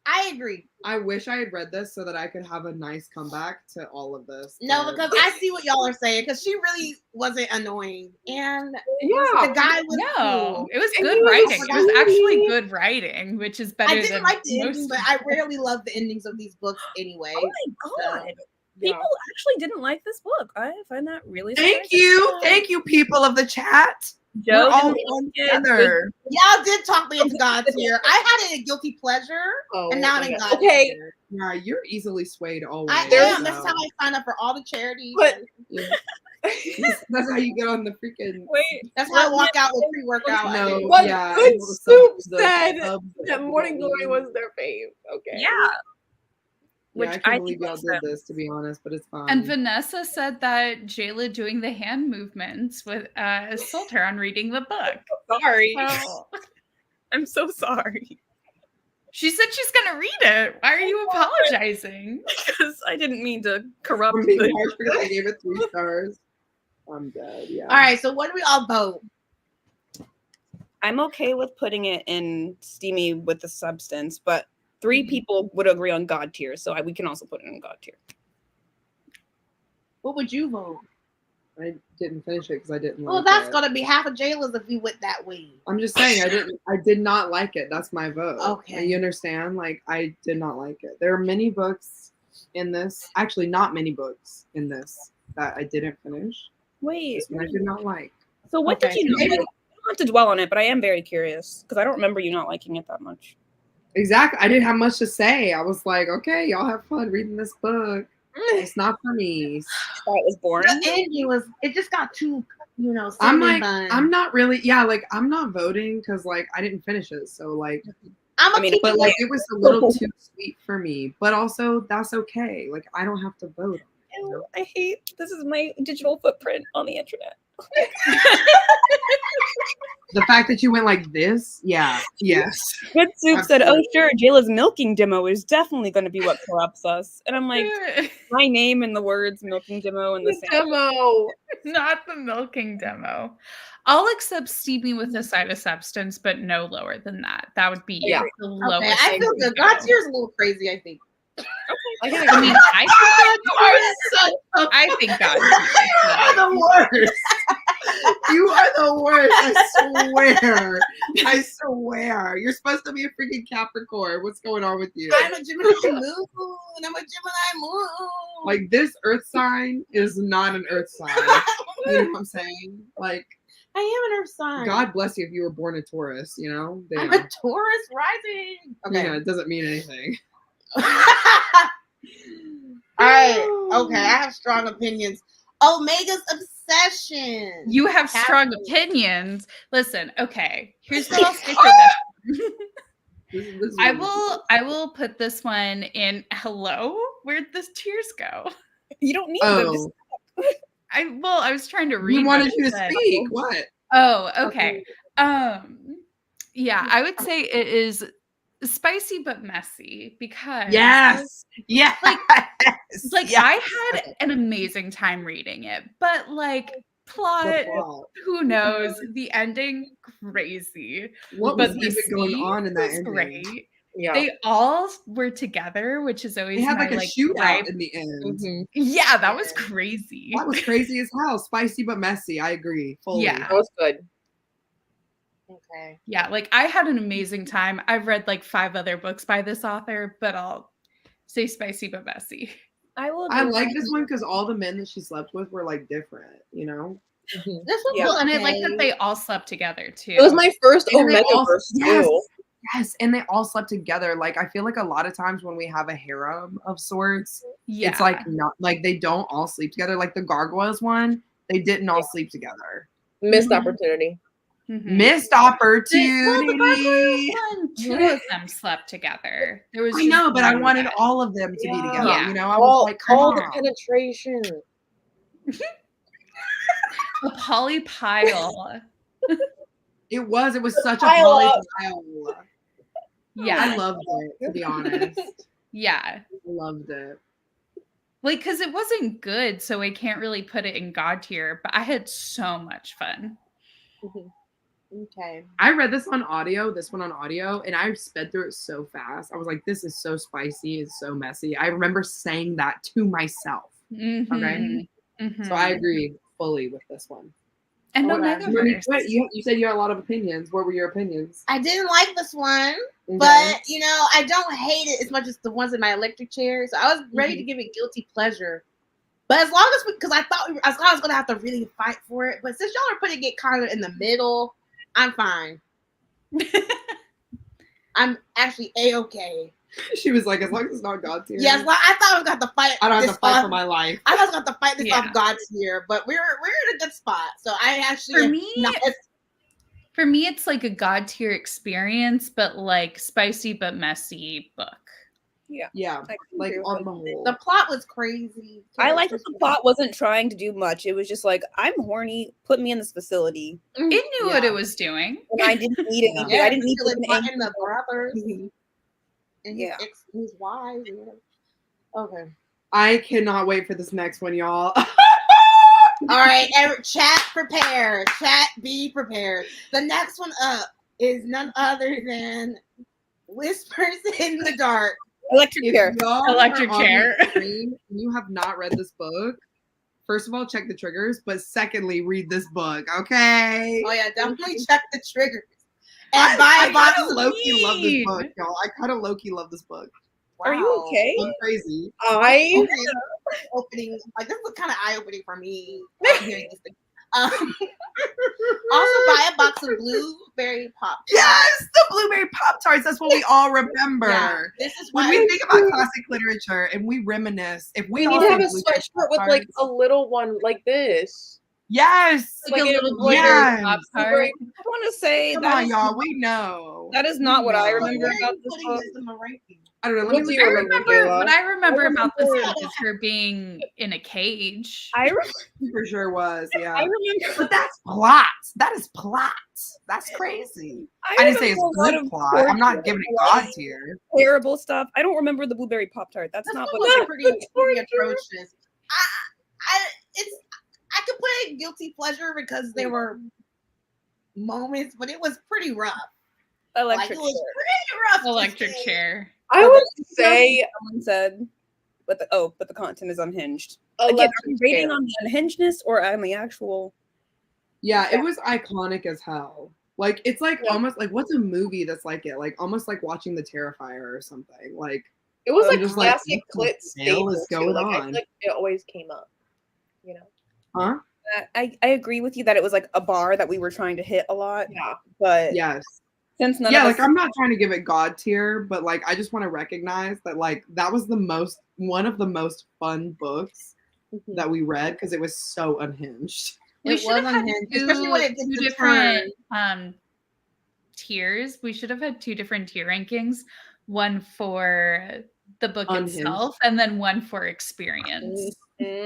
I agree. I wish I had read this so that I could have a nice comeback to all of this. No, but- because I see what y'all are saying. Because she really wasn't annoying, and Yeah. the guy was No, cool. it was And good he was writing. It was funny. actually good writing, which is better I didn't than like the most. ending, but I rarely love the endings of these books anyway. Oh my god. Yeah. People actually didn't like this book. I find that really Thank surprising. Thank you, people of the chat. Joe We're all didn't on like it. together. Y'all did talk me into God tier. I had it in guilty pleasure, Oh, and now my I'm in God. God Okay. tier. Yeah, you're easily swayed always. I There's- am. That's how I sign up for all the charities. But- Yeah. That's how you get on the freaking. Wait, That's how I walk out with pre-workout. No, But yeah. Good the Soup the said subs that Morning Glory was their fave. Okay. yeah. Yeah, I Which can't I believe think y'all makes did sense. this, to be honest, but it's fine. And Vanessa said that Jayla doing the hand movements with sold her on reading the book. Sorry. So I'm so sorry. she said she's gonna read it. Why are you apologizing? Because I didn't mean to corrupt I'm being the harsh because I gave it 3 stars. I'm dead, yeah. All right, so what do we all vote? I'm okay with putting it in Steamy with the substance, but 3 people would agree on God tier, so we can also put it in God tier. What would you vote? I didn't finish it because I didn't like Well, that's it. gonna be half of Jayla's if we went that way. I'm just saying I did not like it. That's my vote. Okay. You understand? Like I did not like it. There are many books in this. Actually not many books in this that I didn't finish. Wait, This one I did not like. so what did Okay. you know? I don't have to dwell on it, but I am very curious because I don't remember you not liking it that much. Exactly. I didn't have much to say. I was like, okay, y'all have fun reading this book. It's not for me. Thought it was boring. The ending was it just got too, I'm cinnamon like, bun. I'm not really, yeah, like I'm not voting because like I didn't finish it. So like, I'm I mean, keep but it like it was a little too sweet for me. But also that's okay. Like I don't have to vote. Ew, I hate this is my digital footprint on the internet. The fact that you went like this, yeah, yes. Good Soup said, "Oh Absolutely. sure, Jayla's milking demo is definitely going to be what corrupts us." And I'm like, my name and the words milking demo and the same. Demo. Not the milking demo. I'll accept Steamy with a side of substance, but no lower than that. That would be Yeah. the Okay, lowest. I feel we good. could God go. tier's a little crazy, I think. I can I agree. mean, I think God You tier. are the worst. You are the worst. I swear. I swear. You're supposed to be a freaking Capricorn. What's going on with you? I'm a Gemini moon. I'm a Gemini moon. Like, this Earth sign is not an Earth sign. You know what I'm saying? Like, I am an Earth sign. God bless you if you were born a Taurus, you know? I'm Damn. a Taurus rising. Okay. Yeah, it doesn't mean anything. All right. Okay. I have strong opinions. Omega's obsession. You have strong Capricorn. opinions. Listen, okay. Here's what I'll say for this. This is I will put this one in hello. Where'd the tears go? You don't need them. Oh, I was trying to read. we what wanted it you to said. speak. What? Oh, okay. Yeah, I would say it is spicy but messy because Yes. Yes. like Yes. I had an amazing time reading it, but like plot, The plot. who knows? The ending, crazy. What But was the even going scene on in that was ending? great. Yeah. They all were together, which is always They had my, like a like, shootout gripe. in the end. Mhm. Yeah, that was crazy. That was crazy as hell. Spicy but messy. I agree. Fully. Yeah. That was good. Okay. Yeah, like I had an amazing time. I've read like 5 other books by this author, but I'll say spicy but messy. I will. I agree with like that. this one because all the men that she slept with were like different, you know? Mhm. This was Yeah. Well, and I like that okay. they all slept together too. It was my first And they Omega all- verse yes. too. Yes, and they all slept together. Like, I feel like a lot of times when we have a harem of sorts, yeah. it's like not like they don't all sleep together. Like the Gargoyles one, they didn't all sleep together. Missed Mhm. opportunity. Mhm. Missed Well, the opportunity. Gargoyles one, 2 of them slept together. There was I know, just but I one wanted that- all of them to be together. Yeah. You know, I was like, come all the on. penetration. the polypile. It was such a Pile up. polypile. Yeah. I loved it, to be honest. Yeah. I loved it. Like, because it wasn't good, so I can't really put it in God tier, but I had so much fun. Okay. I read this one on audio, and I sped through it so fast. I was like, this is so spicy, it's so messy. I remember saying that to myself. Mhm. Mhm. So I agree fully with this one. And Okay. Omegaverse. What, you said you had a lot of opinions. What were your opinions? I didn't like this one, Okay. but you know, I don't hate it as much as the ones in my electric chair. So I was ready to give it guilty pleasure. But as long as because I thought I was gonna have to really fight for it. But since y'all are putting it kind of in the middle, I'm fine. I'm actually a-okay. She was like, as long as it's not God tier. Yes, well, I thought I was gonna have to fight. I don't have this to fight off. for my life. I was gonna have to fight this Yeah. off God's here, but we're in a good spot. So I actually For me, not, For me, it's like a God tier experience, but like spicy but messy book. Yeah, I can like agree with on that. the whole. the plot was crazy. I like that the plot wasn't trying to do much. It was just like, I'm horny, put me in this facility. It knew what Yeah. it was doing. And I didn't need Yeah. anything. I didn't need killing to fighting the brothers Mhm. and Yeah. his wives. Okay. I cannot wait for this next one, y'all. All right, chat prepare. Chat be prepared. The next one up is none other than Whispers in the Dark. Electric If chair. y'all Electric are on chair. the screen and you have not read this book, first of all, check the triggers, but secondly, read this book, okay? Oh yeah, definitely check the triggers. And buy I a box kind of of low-key love this mean. book, y'all. I kind of low-key love this book. Are you Wow. okay? I'm crazy. I Okay. Opening, like this was kind of eye-opening for me. Hearing these things. Also buy a box of blueberry pop. Yes, the blueberry Pop-Tarts. That's what we all remember. Yeah, this is When why we think about classic literature and we reminisce, if we we all need to say have a blueberry sweatshirt with like Pop-Tarts- a little one like this. yes, Like a Like little it- glitter yes. Pop-Tart. I want to say come that on, is, y'all. We know. that is not what I No. remember Where are about you this putting book. this in the ranking? I don't know. What Let do me you I remember, remember Kayla? what I remember about this remember- book is her being in a cage. I for sure was, yeah. remember. But that's plot. That is plot. That's crazy. I didn't say it's remember a lot good of plot. I'm not torture, giving it like, God tier. terrible stuff. I don't remember the blueberry Pop Tart. That's This not one what. was pretty atrocious. I could put it guilty pleasure because there were moments, but it was pretty rough. Electric Like it was chair. pretty rough. to Electric say. chair. I would say Someone said, but the content is unhinged. Electric Again, are we rating Chair. on the unhingedness or on the actual? Yeah, it was iconic as hell. Like it's like Yeah. almost like what's a movie that's like it? Like almost like watching The Terrifier or something. Like It was I'm like just like, classic what clit the hell is staple too. going Like I on? feel like it always came up. You know? Huh? I agree with you that it was like a bar that we were trying to hit a lot, Yeah. but Yes. since none Yeah, of like us, I'm not trying to give it God tier, but like I just want to recognize that like that was one of the most fun books that we read because it was so unhinged. We It should have was had unhinged, especially when it two gets to different tiers. We should have had two different tier rankings, one for the book Unhinged. itself and then one for experience.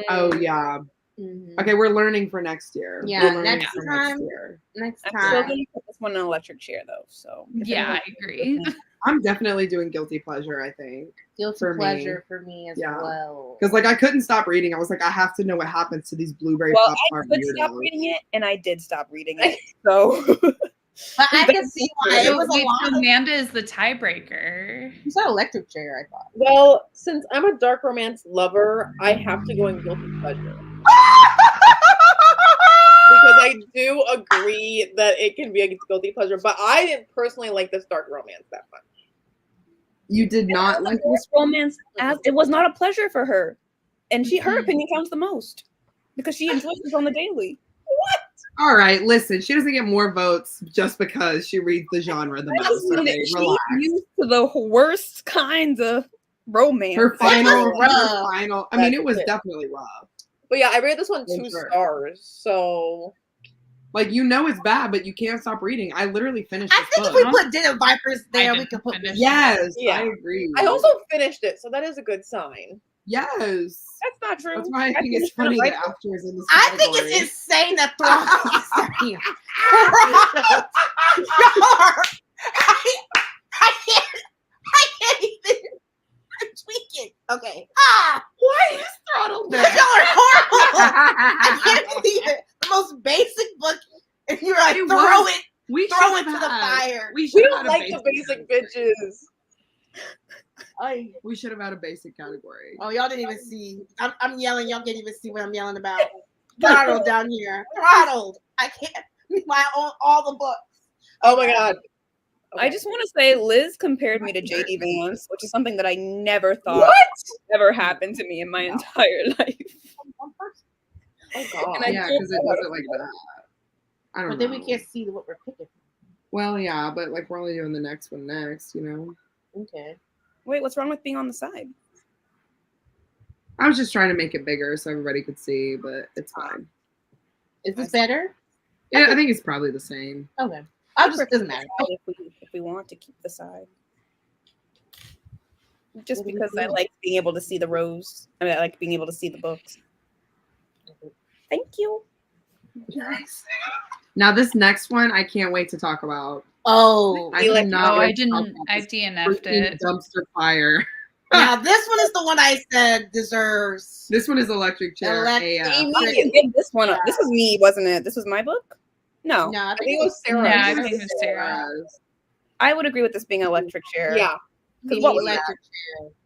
Oh yeah. Mhm. Okay, we're learning for next year. Yeah, We're learning next for time. next year. Next I'm still time. gonna put this one in an electric chair though. So if Yeah, anyone- I agree. I'm definitely doing guilty pleasure, I think. Guilty for me. pleasure for me as Yeah. well. Because like I couldn't stop reading. I was like, I have to know what happens to these blueberry Well, pop I tart could stop weirdos. reading it, and I did stop reading it. So But I can see why it was a Wait, lot. so Amanda is the tiebreaker. You said electric chair, I thought. Well, since I'm a dark romance lover, I have to go in guilty pleasure. Because I do agree that it can be a guilty pleasure, but I didn't personally like this dark romance that much. You did not like this. this romance, as it was not a pleasure for her, and her Mhm. opinion counts the most because she enjoys this on the daily. All right, listen, she doesn't get more votes just because she reads the genre the I just most. mean Okay, that relax. she's used to the worst kinds of romance. Her final, rough. I mean, it was That's it. definitely rough. But yeah, I rated this one For 2 sure. stars. So Like, you know it's bad, but you can't stop reading. I literally finished I this think if book. we put Den of Vipers there, we didn't could put finish it. Yes, Yeah. I agree. I also finished it, so that is a good sign. Yes. That's not true. That's why I think it's finished Den of funny that Vipers. After is in this I category. think it's insane that Throttled is there. Throttled. I can't even. I'm tweaking. Okay. Why is Throttled Y'all are horrible. I can't believe it. The most basic book, and you're like, It throw was. it We throw should it to the have had- fire. We should We have don't had a like the basic bitches. We should have had a basic category. Oh, y'all didn't even see. I'm yelling. Y'all can't even see what I'm yelling about. Throttled down here. Throttled. I can't. I own all the books. Oh my god. I just want to say Liz compared me to JD Vance, which is something that I never thought What? ever happened to me in my entire life. Oh god. And I Yeah, did because it does it like that. I don't But know. then we can't see what we're picking. Well, yeah, but like we're only doing the next one next, you know. Okay. Wait, what's wrong with being on the side? I was just trying to make it bigger so everybody could see, but it's fine. Is this better? Yeah, I think it's probably the same. Okay. I'll just doesn't matter. If we want to keep the side. Just What do we because I do? like being able to see the rows. I mean, I like being able to see the books. Thank you. Nice. Now this next one, I can't wait to talk about. Oh. I like- cannot Oh, wait I to talk didn't. about I this DNF'd freaking it. dumpster fire. Now this one is the one I said deserves. This one is electric chair. Electric- AF. I can give this one up. This was me, wasn't it? This was my book? No. No, I I think think it was Sarah. Yeah, I Sarah. think it was Sarah. I would agree with this being an electric chair. Yeah. Because what was electric.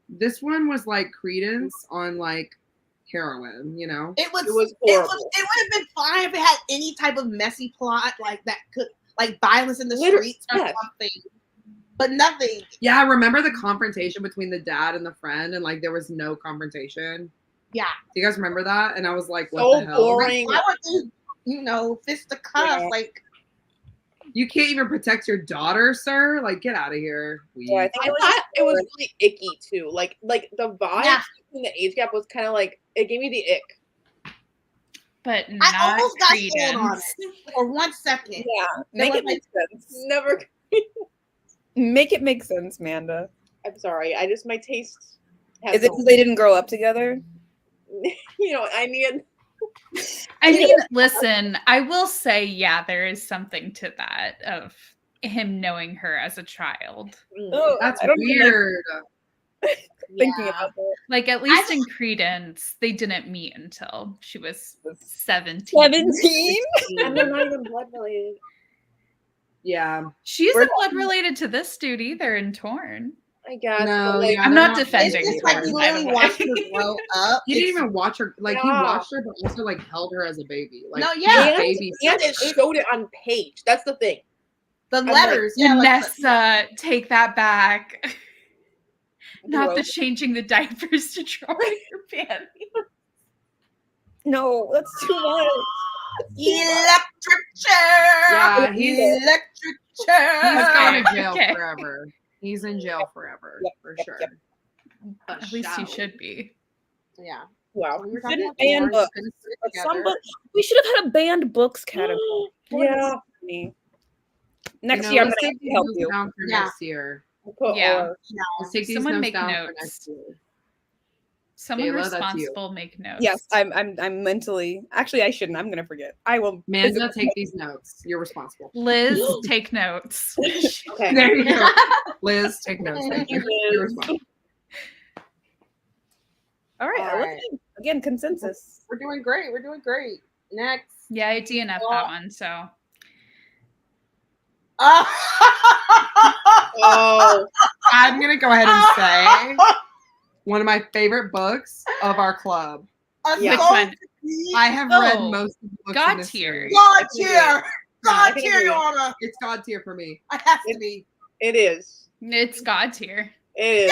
This one was like Credence on like heroin, you know? It was. It was It would horrible. have been fine if it had any type of messy plot like that could like violence in the Literally, streets or yes. something. But nothing. Yeah, I remember the confrontation between the dad and the friend, and like there was no confrontation. Yeah. Do you guys remember that? And I was like, what So the hell? boring. Why would you, fist the cuff? Yeah. Like You can't even protect your daughter, sir? Like, get out of here. Yeah, I think I thought it was really icky too. Like the vibe Yeah. between the age gap was kind of like it gave me the ick. But not I almost got sold on Credence. it for 1 second. Yeah. There Make was, it make sense. Never. Make it make sense, Manda. I'm sorry. I just my taste. Has Is it because they didn't grow up together? You know, I need. I mean, listen, I will say, yeah, there is something to that of him knowing her as a child. Oh, That's I don't even like weird. thinking Yeah. about that. Like, at least in Credence, they didn't meet until she was 17. 17? And they're not even blood related. Yeah. She We're- isn't blood related to this dude either in Torn. I guess. No, but, like, yeah, I'm they're not It's defending just you, like by you the literally way. watched her grow up. He didn't It's- even watch her. Like he Yeah. watched her, but also like held her as a baby. Like No, he yeah. baby. And it showed it on page. That's the thing. the like, letters. Yeah, like Vanessa, take that back. Not the Gross. changing the diapers to drawing your panties. No, that's too much. electric chair. Yeah, electric chair. He's going to Okay, jail okay. forever. He's in jail forever for sure. yep. At least you should be. Yeah. Wow. So we were We talking shouldn't about ban porn, books. couldn't put it But some together. books, we should have had a banned books category. Yeah. Next You know, year, I'm let's going take to these help notes you. down for Yeah. next year. Put Yeah. or. Let's take these Someone notes make down for notes. next year. Someone Kayla, that's you. responsible make notes. Yes, I'm mentally. Actually, I shouldn't. I'm going to forget. I will. Amanda, take these notes. You're responsible. Liz, take notes. Okay. There you go. Liz, take notes. Thank you. You're Liz. responsible. All right. All let's right. see. Again, consensus. We're doing great. We're doing great. Next. Yeah, I DNF that one, so. Oh, I'm gonna go ahead and say one of my favorite books of our club. Yeah. Which one? I have read Oh, most of the books God in this tier. series. God I tier. I God think tier, I Your agree. Honor. It's God tier for me. It has to be. it is. It's God tier. It is.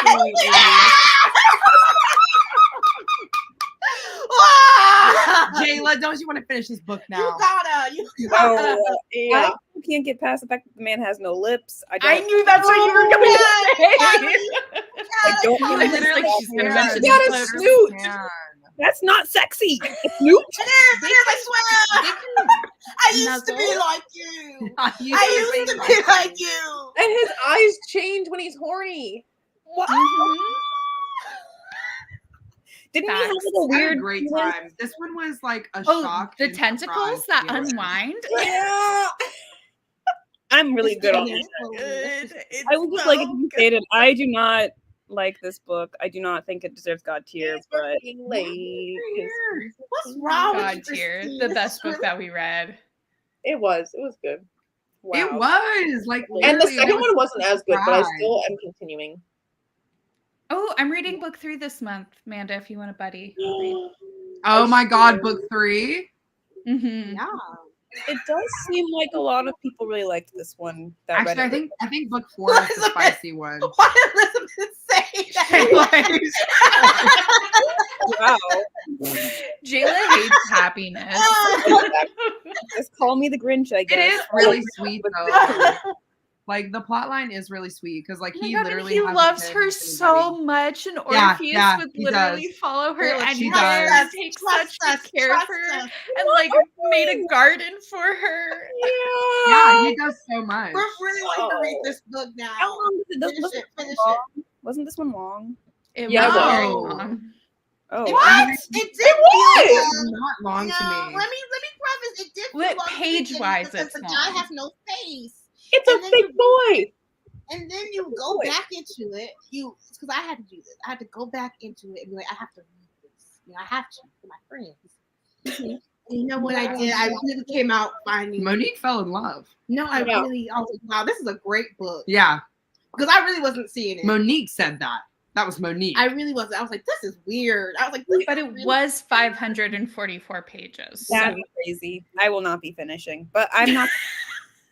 Absolutely. Jayla, don't you want to finish this book You now? gotta. You gotta. Oh, Yeah. I can't get past the fact that the man has no lips. I knew that's what you were going to say. I don't I was literally like, she's going to Yeah. mention Got a this. snoot. Man. That's not sexy. A snoot? It is, I swear. I used to be nuzzle. like you. I I used to be like you. And his eyes change when he's horny. What? Mhm. Didn't he have Facts. like a I had a weird great penis? time. This one was like a Oh, shock. the and tentacles surprise that feeling. unwind. Yeah. I'm really good on that. I will just like if you stated, I do not like this book. I do not think it deserves God tier, It's but fucking late. What's wrong with God you, tier. Christine? The This best is book really- that we read. It was good. Wow. It was like, And the literally, second it one wasn't as good, but I surprise. still am continuing. Oh, I'm reading book 3 this month, Amanda, if you want a buddy. Oh my God, book 3. Mm-hmm. Yeah. It does seem like a lot of people really liked this one. That Actually, read it. I think book 4 is the spicy one. Why did Elizabeth say that? Wow. Jayla hates happiness. Just call me the Grinch, I It guess. is really sweet though. Like the plot line is really sweet because like Oh my he God, and literally he hasn't loves been her with so anybody. much, and Yeah, Orpheus yeah, would he literally does. follow her Yeah, and she Mary does. take Trust such us, good care of trust her, us. and like made a garden for her. Yeah, he does so much. We're really wanting to read this book now. How long was it? Finish Wasn't it, this one finish long? it. Wasn't this one long? It Yeah, was it very was. long. Oh, What? It did was. feel It's long. not long No, to let me. me preface. It did feel What long to me page-wise because it's the guy long. has no face, It's a And then big boy. and then you go Wait. back into it. Because I had to do this. I had to go back into it and be like, I have to read this. I have to for my friends. And you know what I did? I really came out finding. Monique fell in love. No, I Yeah. was like, wow, this is a great book. Yeah, Because I really wasn't seeing it. Monique said that. That was Monique. I really wasn't. I was like, this is weird. I was like, this But is it really was 544 pages. That's So. crazy. I will not be finishing, but I'm not.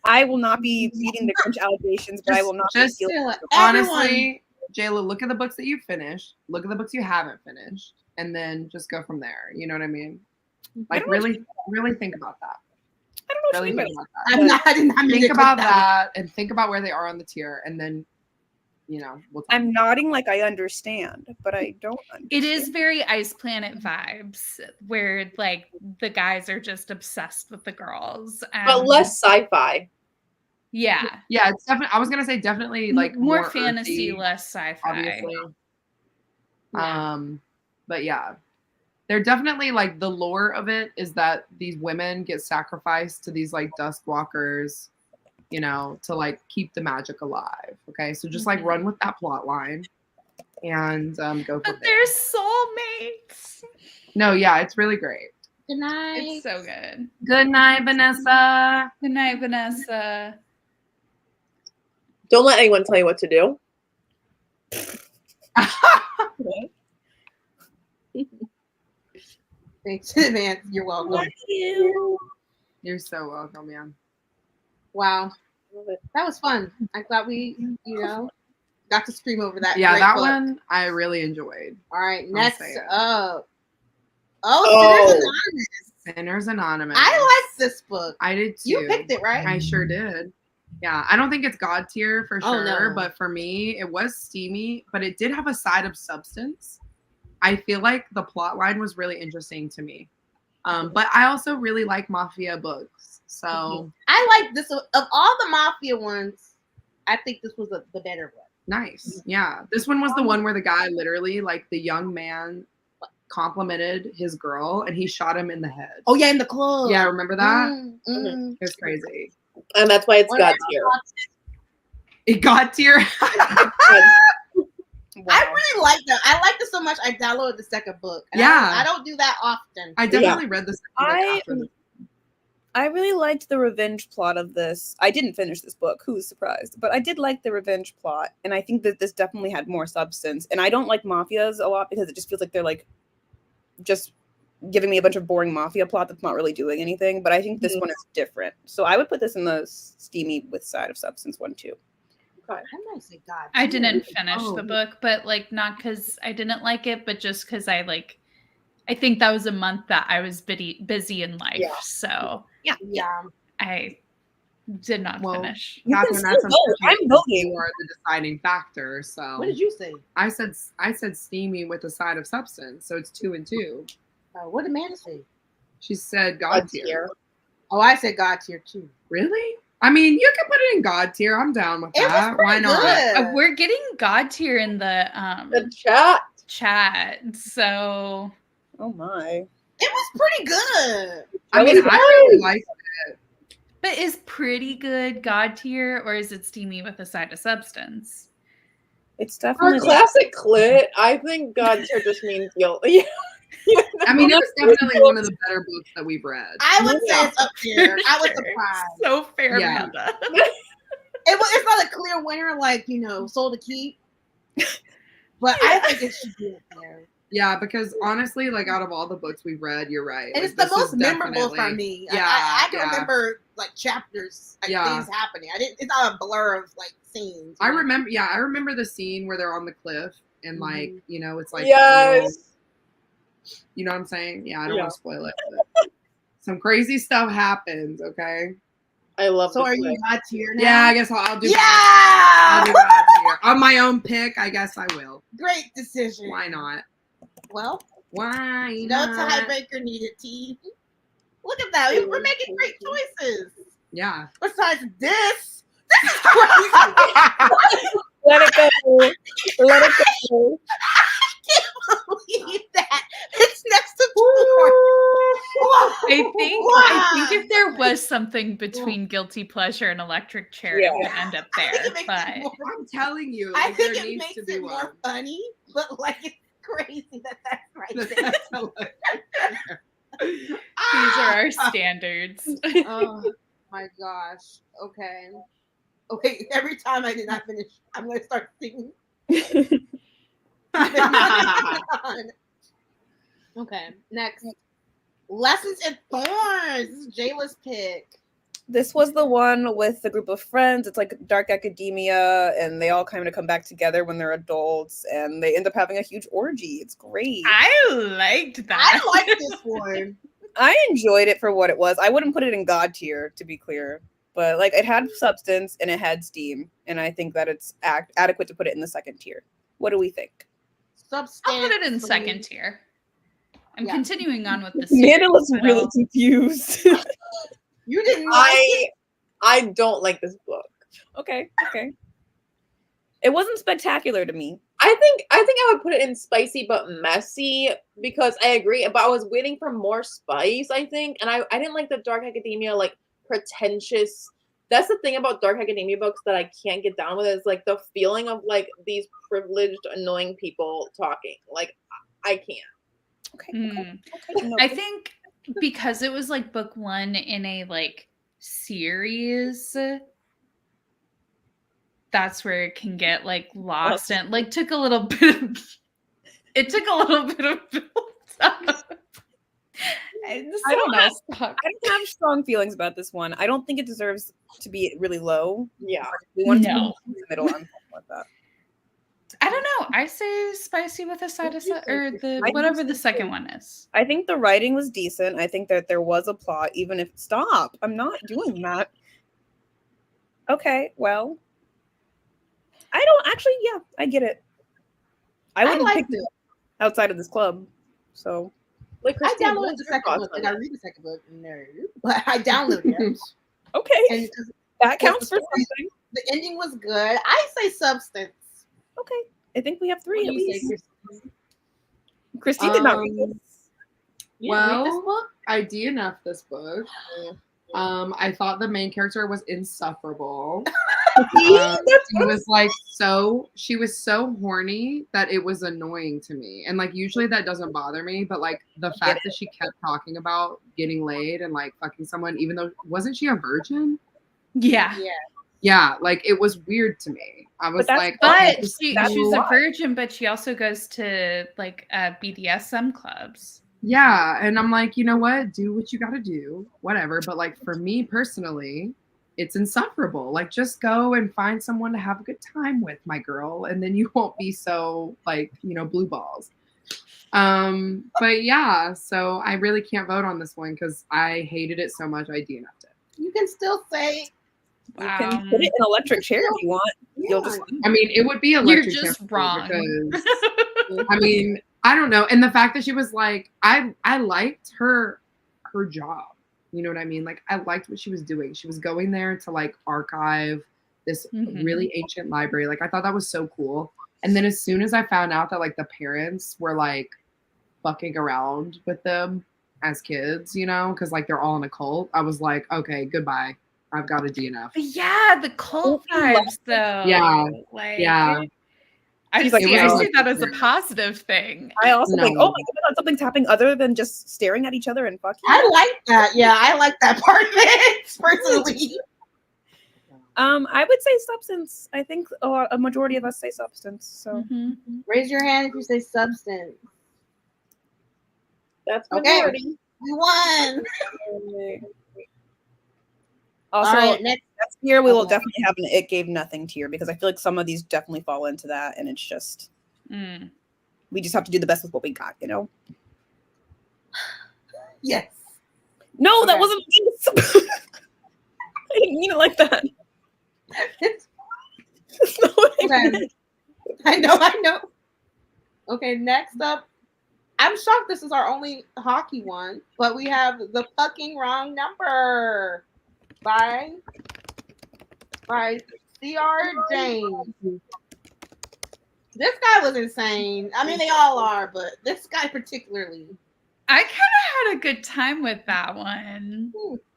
I will not be feeding the Grinch allegations, but I will not be Just feeling. Still, honestly, Jayla, look at the books that you've finished. Look at the books you haven't finished, and then just go from there. You know what I mean? Like don't know really think about that. I don't know what Really you mean think by about that. I'm not. I did not mean Think to about click that and think about where they are on the tier, and then we'll talk. I'm nodding like I understand, but I don't understand. It is very Ice Planet vibes, where like the guys are just obsessed with the girls, But less sci-fi. Yeah, Yeah, it's definitely. I was gonna say definitely like more fantasy, earthy, less sci-fi. obviously. Yeah. But yeah, they're definitely like the lore of it is that these women get sacrificed to these like dusk walkers, to like keep the magic alive. Okay, so just like run with that plot line and go from But there. they're soulmates. No, yeah, it's really great. Good night. It's so good. Good night, Vanessa. Good night, Vanessa. Don't let anyone tell you what to do. Thanks in advance. You're welcome. Thank you. You're so welcome, man. Wow. Love it. That was fun. I'm glad we, got to scream over that. Yeah, great that book. one I really enjoyed. All right, I'll next say it. up. Oh. Sinners Anonymous. Sinners Anonymous. I like this book. I did too. You picked it, right? I sure did. Yeah, I don't think it's God tier for Oh, sure, no. but for me, it was steamy, but it did have a side of substance. I feel like the plot line was really interesting to me. But I also really like mafia books. So I like this. Of all the Mafia ones, I think this was the better one. nice. Yeah. This one was the one where the guy literally, like the young man, complimented his girl and he shot him in the head. Oh, yeah, in the club. Yeah, remember that? Mm. It was crazy. And that's why it's What God are tier. your thoughts? It got tier. I really like that. I liked it so much. I downloaded the second book. And Yeah. I don't do that often. I definitely read the second book after this. I really liked the revenge plot of this. I didn't finish this book. Who's surprised? But I did like the revenge plot. And I think that this definitely had more substance. And I don't like mafias a lot because it just feels like they're like just giving me a bunch of boring mafia plot that's not really doing anything. But I think this one is different. So I would put this in the steamy with side of substance one too. I might say God. I didn't finish Oh. the book, but like not because I didn't like it, but just because I think that was a month that I was busy in life. Yeah. So Yeah. I did not finish. You Catherine, can that's still vote. I'm unfortunate. voting. You are the deciding factor. So What did you say? I said steamy with a side of substance. So it's 2 and 2. What did Amanda say? She said God God tier. tier. Oh, I said God tier too. Really? I mean, you can put it in God tier. I'm down with It was that. Why pretty not? good. We're getting God tier in the The chat. chat. So Oh my. It was pretty good. I mean, I really like but is pretty good God tier or is it steamy with a side of substance? It's For definitely classic clit, I think God tier just means guilty. I mean, it was definitely one of the better books that we've read. I would say Yeah. it's up there. I was surprised. So fair, Yeah. Amanda. It's not a clear winner, like Soul to Keep. But I think it should be up there. Yeah, because honestly, like out of all the books we've read, you're right. And Like, it's the this is most memorable for definitely- me. Yeah, I can yeah. remember like chapters, like Yeah. things happening. It's not a blur of like scenes. I remember the scene where they're on the cliff and like, Mhm. it's like Yes. you know what I'm saying? Yeah, I don't Yeah. want to spoil it. But some crazy stuff happens, okay? I love So this are you book. God tier now? Yeah, I guess I'll do Yeah! I'll do God tier. On my own pick, I guess I will. Great decision. Why not? Well, Why no not? tiebreaker needed, T. Look at that. We're making great choices. Yeah. Besides this is crazy. let it go. Let it go. Believe that. It's next to porn. I think if there was something between guilty pleasure and electric chair, it would end up I there. think it makes But it more, I'm telling you, I like, think there it needs makes to be it one. more funny, but like it's crazy that that's right there. That's hilarious. these are our standards. Oh my gosh. Okay. Okay, every time I did not finish, I'm gonna start singing. Okay, next. Lessons in Thorns. This is Jayla's pick. This was the one with the group of friends. It's like dark academia, and they all kind of come back together when they're adults, and they end up having a huge orgy. It's great. I liked that. I like this one. I enjoyed it for what it was. I wouldn't put it in God tier, to be clear, but like it had substance and it had steam, and I think that it's adequate to put it in the second tier. What do we think? Substance. I'll put it in second tier. I'm Yeah. continuing on with this. Amanda looks but really I'll- confused. You didn't like it? I don't like this book. Okay. It wasn't spectacular to me. I think I would put it in spicy but messy because I agree, but I was waiting for more spice, I think. And I didn't like the dark academia, like pretentious. That's the thing about dark academia books that I can't get down with is like the feeling of like these privileged, annoying people talking. Like I can't. Okay. Mm. Okay. I think because it was like book one in a like series, that's where it can get like lost and like took a little bit of build up. I don't know. Stop. I don't have strong feelings about this one. I don't think it deserves to be really low. Yeah. We want it to No. be in the middle. I'm fine with that. I don't know. I say spicy with a side of or the I whatever think the so, second too. one is. I think the writing was decent. I think that there was a plot, even if stop. I'm not doing that. Okay, well, I don't actually. Yeah, I get it. I wouldn't pick liked it. it outside of this club. So Like, I Christine, downloaded what's the your second thoughts book. on Did I it? read the second book? No, but I downloaded it. okay, And that counts the for story- something. the ending was good. I say substance. Okay, I think we have What three do at you say, least. Christine? Christine did not read this. You didn't read this Well, book? I DNF'd this book. I thought the main character was insufferable. She was so horny that it was annoying to me. And like usually that doesn't bother me, but like the fact that she kept talking about getting laid and like fucking someone, even though wasn't she a virgin? Yeah. Yeah. Yeah, like it was weird to me. I was that's- like, But okay, she that's was a a lot. virgin, but she also goes to like BDSM clubs. yeah, and I'm like, you know what? Do what you got to do, whatever. But like for me personally, it's insufferable. Like just go and find someone to have a good time with, my girl, and then you won't be so like, blue balls. But yeah, so I really can't vote on this one because I hated it so much I DNF'd it. You can still say You can put it in electric chair if you want. You'll just I mean, it would be You're electric just chair wrong. because I mean, I don't know. And the fact that she was like, I liked her job. You know what I mean? Like I liked what she was doing. She was going there to like archive this really ancient library. Like I thought that was so cool. And then as soon as I found out that like the parents were like fucking around with them as kids, because like they're all in a cult, I was like, okay, goodbye. I've got a DNF. But yeah, the cult vibes though. Yeah. Like, Yeah. I She's like, see, it I was see like- that as a positive thing. I also think, No. oh my god, something's happening other than just staring at each other and fucking. I like that. Yeah, I like that part of it personally. I would say substance. I think a majority of us say substance. So Raise your hand if you say substance. That's Okay. majority. We won. Also, All right, next. next year we will Okay. definitely have an it gave nothing tier because I feel like some of these definitely fall into that, and it's just we just have to do the best with what we got, Yes. No, that Okay. wasn't. I didn't mean it like that. It's- That's not what I Okay. meant. I know. Okay, next up. I'm shocked this is our only hockey one, but we have The Fucking Wrong Number by C.R. James. This guy was insane. I mean, they all are, but this guy particularly. I kind of had a good time with that one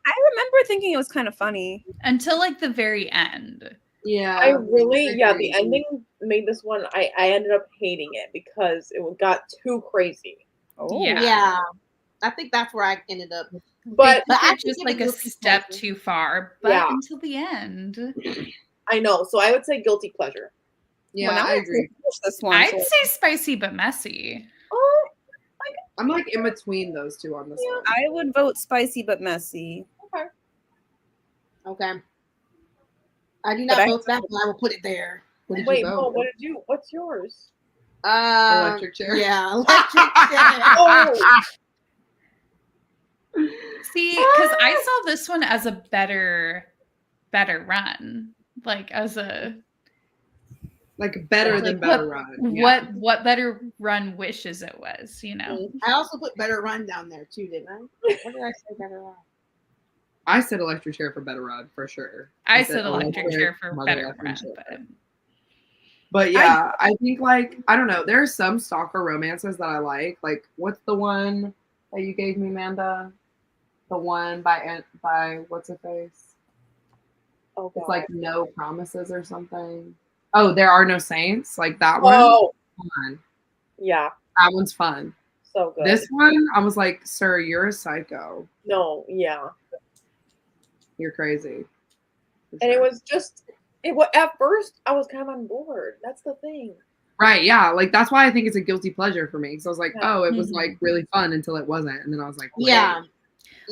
I remember thinking it was kind of funny. until like the very end. Yeah. I really, the agree. ending made this one, I ended up hating it because it got too crazy. Oh, Yeah. Yeah. I think that's where I ended up. But But I I just give like it a guilty step pleasure. too far, but Yeah. until the end. I know, so I would say guilty pleasure. Yeah, now I I have to agree. finish this one. I'd so- say spicy but messy. Oh, I'm like in between those two on this one. I would vote spicy but messy. Okay. I do But not I- vote that, but I will put it there. What did wait, you vote? Mo, what's yours? Electric chair. Yeah, electric chair. Oh, See, because I saw this one as a better run. Like as a Like better than like, better run. Yeah. what better run wishes it was, I also put better run down there too, didn't I? What did I say? Better run. I said electric chair for better run for sure. I said electric chair for mother better effing run, chair. but But yeah, I think like I don't know. There are some stalker romances that I like. Like what's the one that you gave me, Amanda? The one by what's her face? oh God. It's like No Promises or something. Oh, There Are No Saints. Like that one. Oh, Come on. yeah. That one's fun. So good. This one, I was like, sir, you're a psycho. No, yeah. You're crazy. For And it sure. was just, at first, I was kind of on board. That's the thing. Right, yeah. Like, that's why I think it's a guilty pleasure for me. Because I was like, Yeah. oh, it was like really fun until it wasn't. And then I was like, wait. Yeah.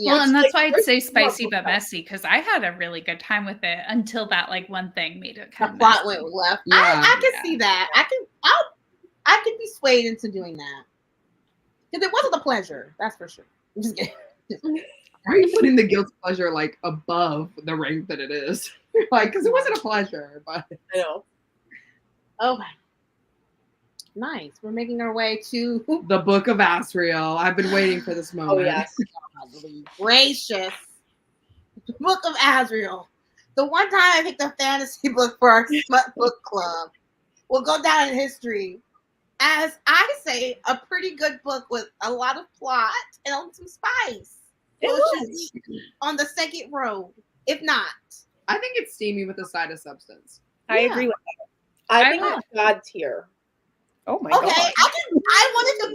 Well, and that's why I'd there's say some more spicy but books out. messy, because I had a really good time with it until that like one thing made it The kind of plot messy. went left. Yeah. I can Yeah. see that. I could be swayed into doing that. Because it wasn't a pleasure, that's for sure. I'm just kidding. Why are you putting the guilty pleasure like above the rank that it is? Like, because it wasn't a pleasure, but I know. Okay. Nice. We're making our way to the Book of Asriel. I've been waiting for this moment. Oh, yes. gracious. Book of Asriel. The one time I picked a fantasy book for our smut book club will go down in history as, I say, a pretty good book with a lot of plot and some spice. It So was. it should be on the second row, if not. I think it's steamy with a side of substance. I Yeah. agree with that. I I think know. it's God tier. Oh my Okay, god. I didn't want it to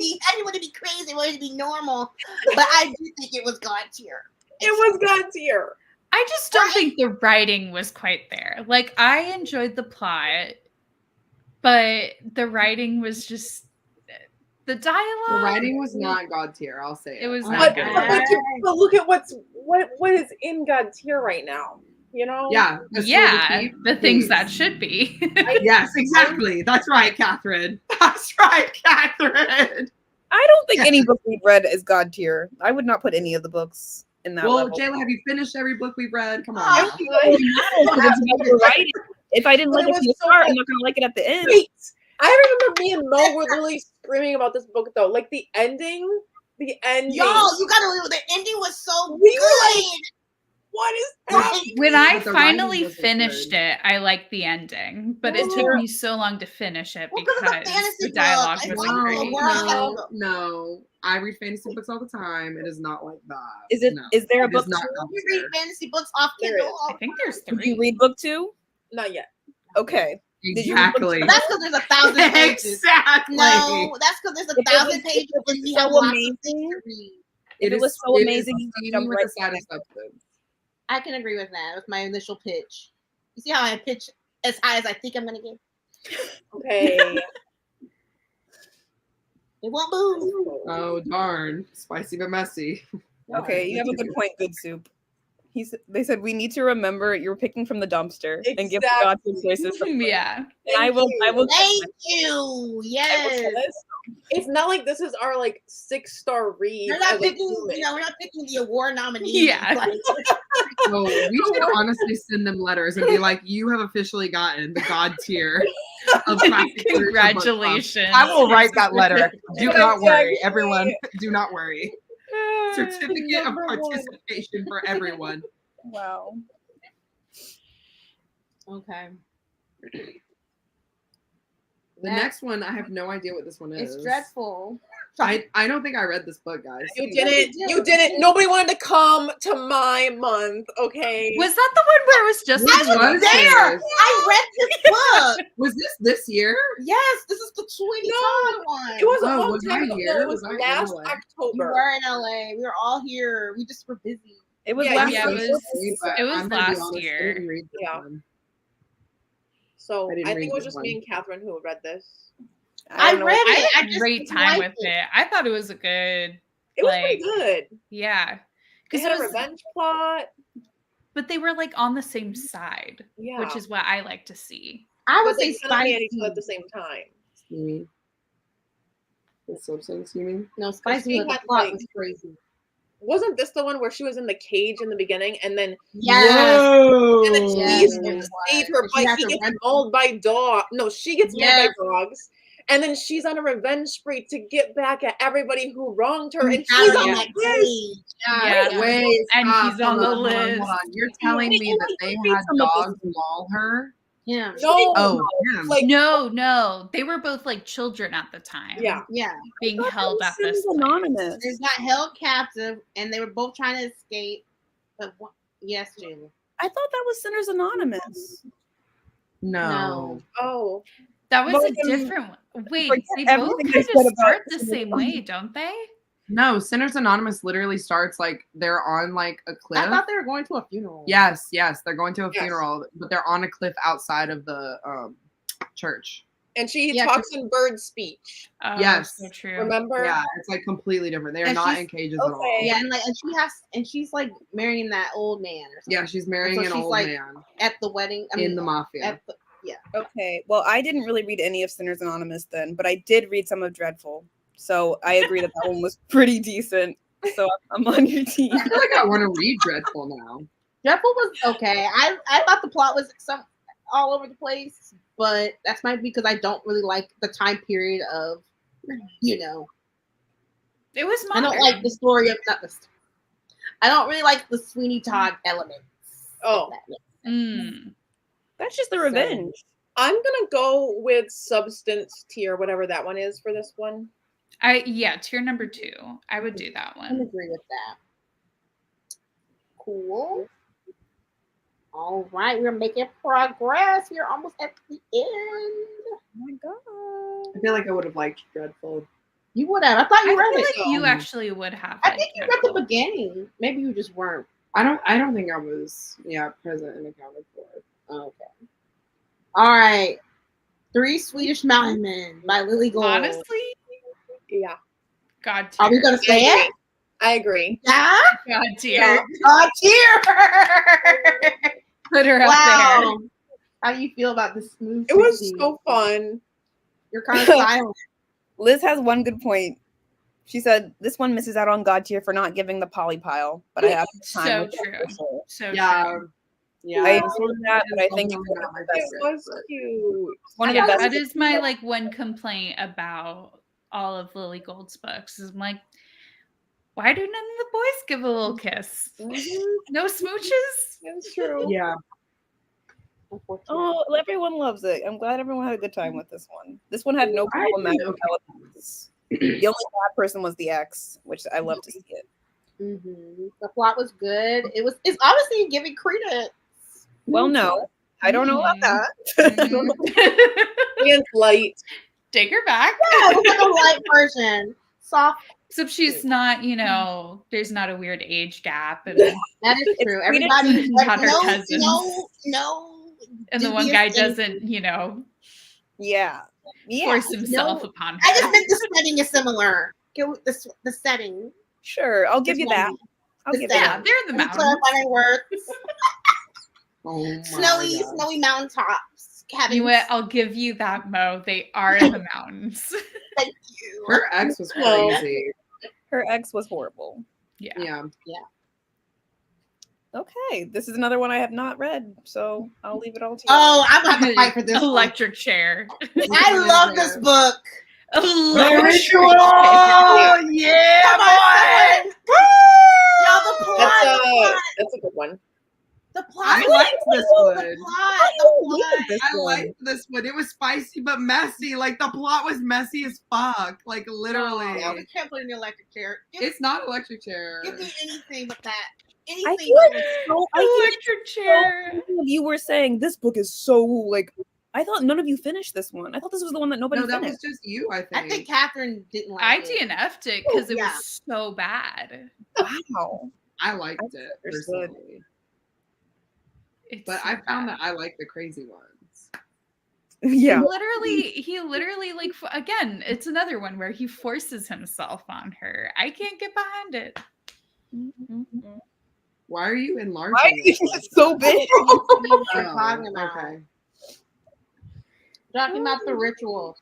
be crazy, I wanted it to be normal, but I do think it was God tier. It was God tier. I just don't think the writing was quite there. Like, I enjoyed the plot, but the writing was just the dialogue. The writing was not God tier. I'll say it. It was I not give good. it that. But look at what is in God tier right now. You know? Yeah. a Yeah, sword to keep, the things please. that should be. Yes, exactly. That's right, Catherine. That's right, Catherine. I don't think Yeah. any book we've read is God tier. I would not put any of the books in that Well, level. Jayla, have you finished every book we've read? Come on. Oh, now. Because it's about the writing. If I didn't But like it it from the was so start, good. I'm not gonna like it at the end. Wait, I remember me and Mo were literally screaming about this book though. Like the ending. Y'all, you gotta believe the ending was so We were good. like, what is Like, happening? When I But the writing finally wasn't finished good. it, I liked the ending, but it took me so long to finish it Well, 'cause it's a because fantasy the dialogue book. was It's like great. the world has No. I read fantasy books all the time. It is not like that. Is it? No. Is there a It is book not two? God You read tier. fantasy books off There Kindle is. all I think there's Did you 3. read book 2? Not yet. Okay. Did you read book Exactly. two? That's because there's 1,000 pages. Exactly. No, that's because there's If it 1,000 was- pages if it was and we so have lots of amazing, things to read. If it was so amazing, you steamy jumped with right a side of in. substance. I can agree with that. With my initial pitch. You see how I pitch as high as I think I'm gonna get? Okay. It won't move. Oh darn. Spicy but messy. Okay, you have a good point, Good Soup. They said we need to remember you're picking from the dumpster and give the God tier choices. Yeah. I will. Thank you. Yes. It's not like this is our like 6-star read. We're not as a picking, human. we're not picking the award nominee. Yeah. Like, So we should honestly send them letters and be like, you have officially gotten the God tier of classic literature book club." Congratulations. I will write that letter. Do not worry, Exactly. everyone. Do not worry. Certificate of Number one. participation for everyone. Wow. okay. The next one, I have no idea what this one is. It's dreadful. I don't think I read this book, guys. You didn't. You didn't. Nobody wanted to come to my month. Okay. Was that the one where it was just Which like was There, this? I read this book. Was this year? Yes, this is the 2021 one. It was a Oh, long was time I ago. here? No, it was Was I in last LA? We October. were in LA. We were all here. We just were busy. It was Yeah, last yeah, I'm it so was- sorry, but it was I'm gonna be last honest, I year. didn't read this Yeah. one. So I didn't I read think it was this just me one. and Catherine who read this. I don't know. read I it. I had a just great didn't time like with it. I thought it was a good, It was Like, pretty good. yeah. It Because had it a was, revenge plot. but they were like on the same side, Yeah. which is what I like to see. I but would they say kind of be at each spicy. other at the same time. Steamy. Is substance, you mean? No, spicy. she But the had, plot like- was crazy. Wasn't this the one where she was in the cage in the beginning and then Yes. Whoa! and then Yes, he's it to was. save her, She but had he to gets run- mauled by dog. No, she gets mauled Yes. by dogs. And then she's on a revenge spree to get back at everybody who wronged her. And Got she's her on in the that list. cage. Yeah. Wait, And stop, he's on hold the hold Hold list. on. You're telling me that they had some of this. dogs maul her? Yeah. No, Oh, damn. like No, they were both like children at the time. yeah. Yeah. being held at Sinners this place. Anonymous. They got held captive and they were both trying to escape. But yes, Julie. I thought that was Sinners Anonymous. No. Oh, That was Both a of them different one. Wait, forget they both everything I kind said of about start the Sinners same way, don't they? No, Sinners Anonymous literally starts like they're on like a cliff. I thought they were going to a funeral. Yes, they're going to a Yes. funeral, but they're on a cliff outside of the church. And she Yeah, talks in bird speech. Oh, Yes. so true. Remember? Yeah, it's like completely different. They are And not she's- in cages at all. okay. Yeah, and she's like marrying that old man or something. Yeah, she's marrying so an she's, old like, man At the wedding. in the mafia. Okay, well, I didn't really read any of Sinners Anonymous then, but I did read some of Dreadful. So I agree that one was pretty decent. So I'm on your team. I feel like I want to read Dreadful now. Dreadful was okay. I thought the plot was some all over the place, but that's might be because I don't really like the time period of, It was I modern. don't like the story of not the. I don't really like the Sweeney Todd elements. Oh. Mm. That's just the revenge. I'm gonna go with substance tier, whatever that one is for this one. Tier number 2. I would do that I one. agree with that. Cool. All right, we're making progress. We're almost at the end. Oh my god. I feel like I would have liked Dreadful. You would have. I thought I you read feel it. like you actually would have. I liked think you read Dreadful. the beginning. Maybe you just weren't. I don't think I was present and accounted for. Okay. All right. 3 Swedish Mountain Men by Lily Gold. Honestly, Yeah. God tier. Are we gonna say it? I agree. Yeah. God tier. Yeah. God tier. Put her up Wow. How do you feel about this smooth? It was 16? so fun. You're kind of silent. Liz has one good point. She said this one misses out on God tier for not giving the poly pile, but I have time. So with true. that, so So Yeah. true. Yeah, I this agree one with that, but I is think also it's not my It favorite, was but- cute. one of Yeah, the best. that is my like one complaint about all of Lily Gold's books. Is I'm like, why do none of the boys give a little kiss? No smooches? It's true. Yeah. Unfortunately. Oh, everyone loves it. I'm glad everyone had a good time with this one. This one had no I had problematic okay. elements. The only bad person was the ex, which I love to see it. The plot was good. It's obviously giving credence. Well, no, I don't know about that. And light. Take her back. Yeah, it was like a light version. Soft. Except she's not, there's not a weird age gap. And, That is It's true. Swedish, Everybody not her no, cousins. no. and the one dubious guy anything. doesn't, Yeah. force himself upon her. I just meant the setting is similar. Go with the setting. Sure, I'll give you that. I'll give you Yeah, that. they're in the Let me mountains. clarify my words. Oh my Snowy God. mountaintops. Cabins. You know what? I'll give you that, Mo. They are in the mountains. Thank you. Her ex was Well, crazy. Her ex was horrible. Yeah. Yeah. Okay, this is another one I have not read, so I'll leave it all to you. Oh, I'm gonna have to fight for this one. Electric chair. I love this book. Electric Ritual! chair. Yeah, Come boy! Y'all, the plot. That's a good one. The plot. I liked this one. The plot. This I one. liked this one. It was spicy but messy. Like the plot was messy as fuck. Like literally. No, we can't put in the electric chair. It's not electric chair. Give me anything but that. I Anything. feel like Electric chair. you were saying this book is so like. I thought none of you finished this one. I thought this was the one that nobody No, that finished. was just you, I think. I think Catherine didn't like I it. DNF'd it because it Yeah. was so bad. Wow. I liked it understood. personally. It's But so I found bad. that I like the crazy ones. Yeah. He literally like again, it's another one where he forces himself on her. I can't get behind it. Why are you enlarging Why it? is it so big? What you're Oh, talking about. okay. Talking about the ritual.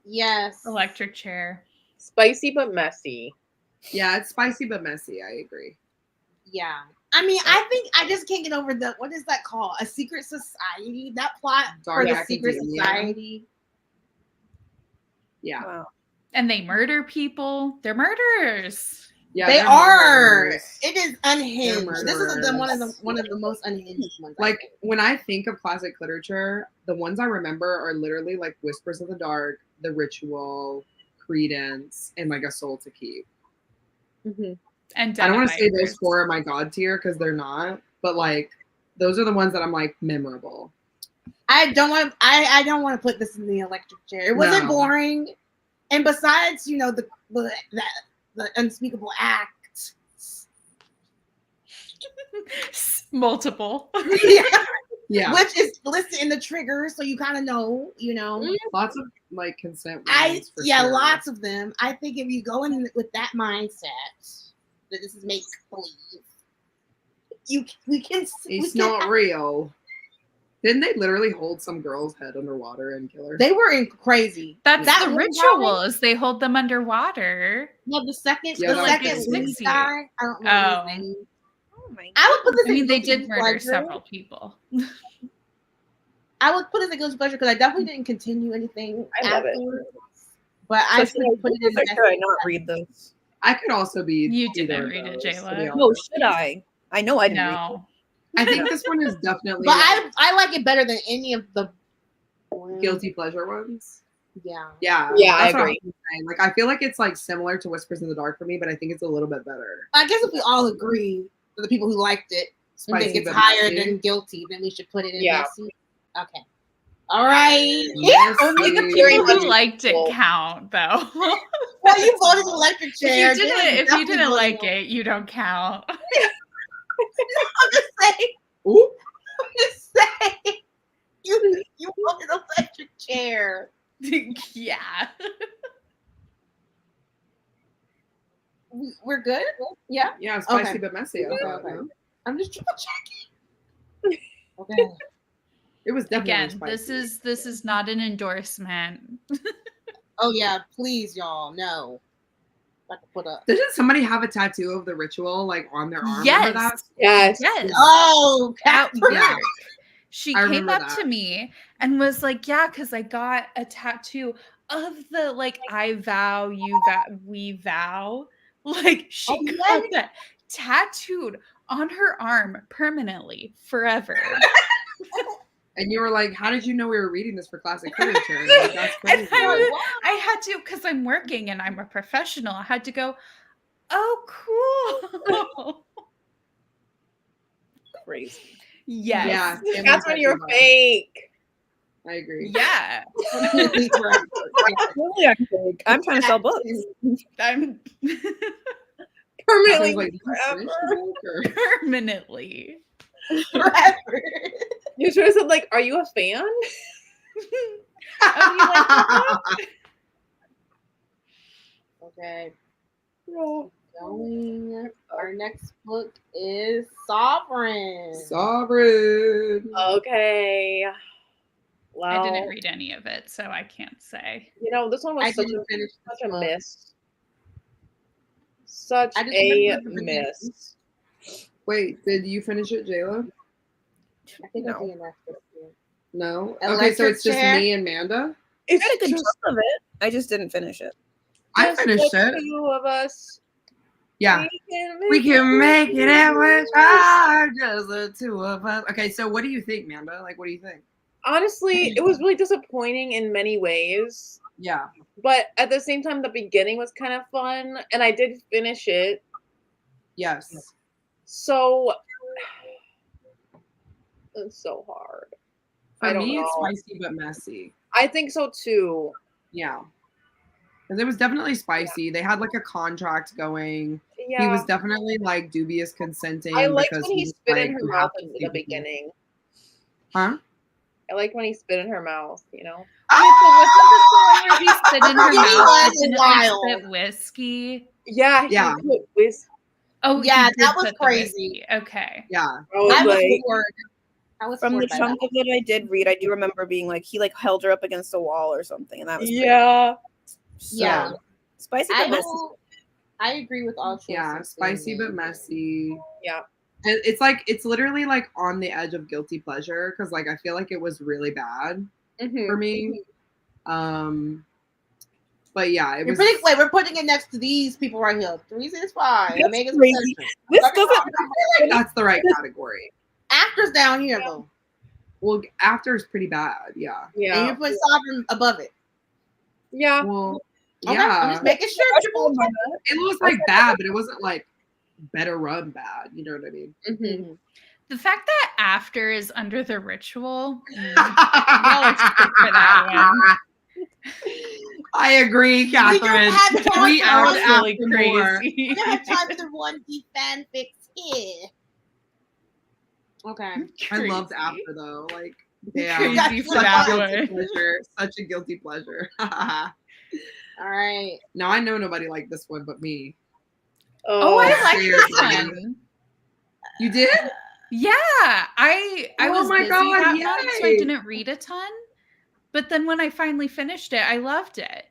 Yes. Electric chair. Spicy but messy. Yeah, it's spicy but messy. I agree. Yeah. I mean, I think I just can't get over what is that called? A secret society? That plot Dark for the secret academia. society. Yeah. Wow. And they murder people. They're murderers. Yeah, They they're are. murderers. It is unhinged. They're This is murderers. one of the most unhinged ones. I Like think. when I think of classic literature, the ones I remember are literally like Whispers of the Dark, The Ritual, Credence, and like A Soul to Keep. And I don't want to say Vampires. those 4 are my god tier because they're not, but like those are the ones that I'm like memorable. I don't want. I don't want to put this in the electric chair. It wasn't No. boring, and besides, the unspeakable act. Multiple. Yeah. Yeah. Which is listed in the trigger, so you kind of know. Lots of like consent. I warnings for sure. lots of them. I think if you go in with that mindset that this is make believe, we can. It's not real. Didn't they literally hold some girl's head underwater and kill her? They were crazy. That's That the one ritual. Is they hold them underwater. No, the second, Yeah, the that was second good. lead guy. I don't know his Oh. name. Oh my I would put this. I mean, in they guilty did murder pleasure. several people. I would put it in guilty pleasure because I definitely didn't continue anything I love it. afterwards. But So I should should put it in. should I not read this? I could also be. You either didn't of read it, those, Jayla. to be No, honest. should I? I know I didn't read it. No. I think this one is definitely But like, I like it better than any of the guilty pleasure ones. Yeah. Yeah. Yeah, I that's what agree. I'm saying. Like, I feel like it's like similar to Whispers in the Dark for me, but I think it's a little bit better. I guess if we all agree, for the people who liked it, and Spicy think it's but higher messy. than guilty, then we should put it in Yeah. messy. Okay. All right. Only the Messy. very People much who liked it equal. count, though. Well, you voted electric chair. If you Dylan didn't definitely like voted- it, you don't count. I'm just saying. Ooh. I'm just saying. You voted electric chair. Yeah. We're good? Yeah. Yeah, spicy Okay. but messy. I thought, Okay. no? I'm just triple checking. Okay. It was definitely Again, spicy. this is not an endorsement. Oh yeah, please, y'all. No. I can put up. Didn't somebody have a tattoo of the ritual like on their arm? Yes. Remember that? Yes. Yes. Oh, At Cat. work. Yeah. She I came remember up that. to me and was like, yeah, because I got a tattoo of the like I vow, you vow, we vow. Like she Oh, got that tattooed on her arm permanently, forever. And you were like, "How did you know we were reading this for classic literature?" And I'm like, that's And crazy. I had to, because I'm working and I'm a professional, I had to go, oh, cool. Crazy. Yes. Yeah, Sam That's was when you're like, fake. I agree. Yeah. Really, I'm fake. I'm trying to sell books. I'm Permanently. I was like, "Did you finish the book, or-" permanently. Forever. You should have said, like, are you a fan? Okay. No. Going. Our next book is Sovereign. Sovereign. Okay. Well, I didn't read any of it, so I can't say. You know, this one I was such didn't finish a book. miss. Such I just a remember the beginning. miss. Wait, did you finish it, Jayla? I think No. I did last book. Yeah. No. Okay, Electric so it's just chair. me and Manda. It's I had a good just, chunk of it. I just didn't finish it. I just finished the it. two of us. Yeah. We can make it if we try, just the two of us. Okay, so what do you think, Manda? Like, what do you think? Honestly, it was really disappointing in many ways. Yeah. But at the same time, the beginning was kind of fun, and I did finish it. Yes. So it's so hard. I For don't me, it's know. spicy but messy. I think so too. Yeah. Because it was definitely spicy. They had like a contract going. Yeah. He was definitely like dubious consenting. I liked because when he he's spit like, in her "You mouth have to in sleep the with me." beginning. Huh? I liked when he spit in her mouth, you know? Wait, but wasn't this the one where he spit in her He mouth? was Didn't he wild. spit whiskey? Yeah. Yeah. He put whis- Oh, he Yeah, did that was put the crazy. whiskey. Okay. Yeah. I was I was like, bored. I was From the bored by chunk of it I did read, I do remember being like he like held her up against a wall or something, and that was pretty- yeah. so, Yeah. spicy I but messy. will- I agree with all choices. Yeah. Spicy but messy. Yeah. And it's like, it's literally like on the edge of guilty pleasure because like I feel like it was really bad Mhm. for me. But yeah, it was. Wait, we're putting it next to these people right here. 365. That's Megan's crazy. Perception. This Okay, doesn't. I feel like That's the right category. actors down here though. Well, after is pretty bad. Yeah. And Yeah. you put Sovereign above it. Yeah. Well, Okay, yeah. I'm just making sure. Triple check. It was like bad, but it wasn't like better run bad. You know what I mean? Mhm. The fact that after is under the ritual, y'all are sick for that one. I agree, We don't Catherine. have time We for out one- That's really after more. crazy. We don't have time for one D fanfics here. Okay. I loved Crazy. after though. Like, damn. Crazy for Such a that guilty one. pleasure. Such a guilty pleasure. All right. Now I know nobody liked this one but me. Oh, I like Seriously. this one. You did? Yeah, I Oh was my busy God, that month, so I yay. didn't read a ton. But then when I finally finished it, I loved it.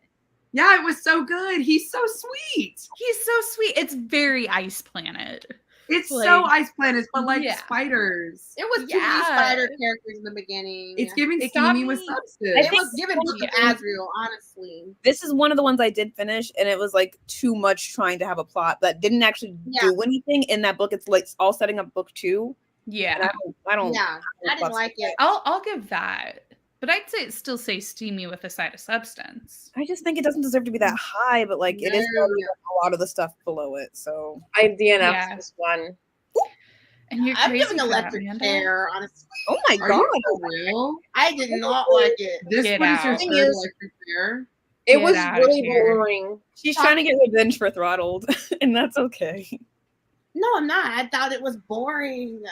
Yeah, it was so good. He's so sweet. He's so sweet. It's very Ice Planet. It's Like, so Ice Planets, but like yeah. spiders. It was too many spider characters in the beginning. It's giving It got steamy with me- substance. It was given Book of Azrael, honestly. This is one of the ones I did finish, and it was like too much trying to have a plot that didn't actually do anything in that book. It's like all setting up book 2. Yeah, And I don't. Yeah, I didn't like it. I'll give that. But I'd say still say steamy with a side of substance. I just think it doesn't deserve to be that high, but like it is already a lot of the stuff below it. So I DNF'd Yeah. this one. And you're I'm crazy giving for that, Electric Amanda. Chair, honestly. oh my Are god, you for real? I did not like it. This Get one is your out. Thing third is- electric chair. It Get was outta really here. boring. she's trying to get revenge for Throttled, and that's okay. No, I'm not. I thought it was boring.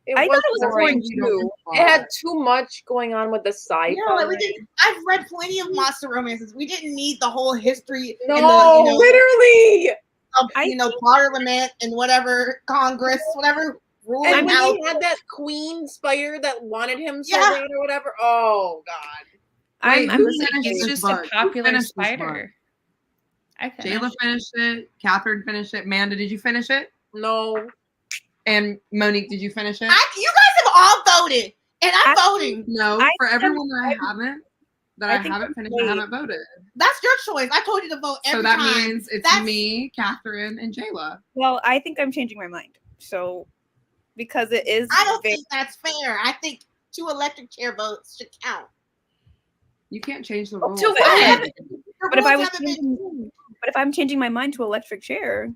It I was thought it was boring too. It had too much going on with the sci-fi. Yeah, like we didn't. I've read plenty of monster romances. We didn't need the whole history. No, and the, literally. of, Parliament and whatever Congress, whatever ruling And when out. he had that queen spider that wanted him so Yeah. bad or whatever. Oh god. Wait, I'm who just finished It's this just book? a Who popular finished this book? spider. I Jayla finished. finished it. Catherine finished it. Amanda, did you finish it? No. And Monique, did you finish it? You guys have all voted, and I'm voting. No, I for think everyone that I haven't finished, I wait. haven't voted. That's your choice. I told you to vote every So that time. means it's That's- me, Catherine, and Jayla. Well, I think I'm changing my mind. So because it is, I don't think that's fair. I think 2 electric chair votes should count. You can't change the rules. To what? But if I Rules was haven't been- but if I'm changing my mind to electric chair,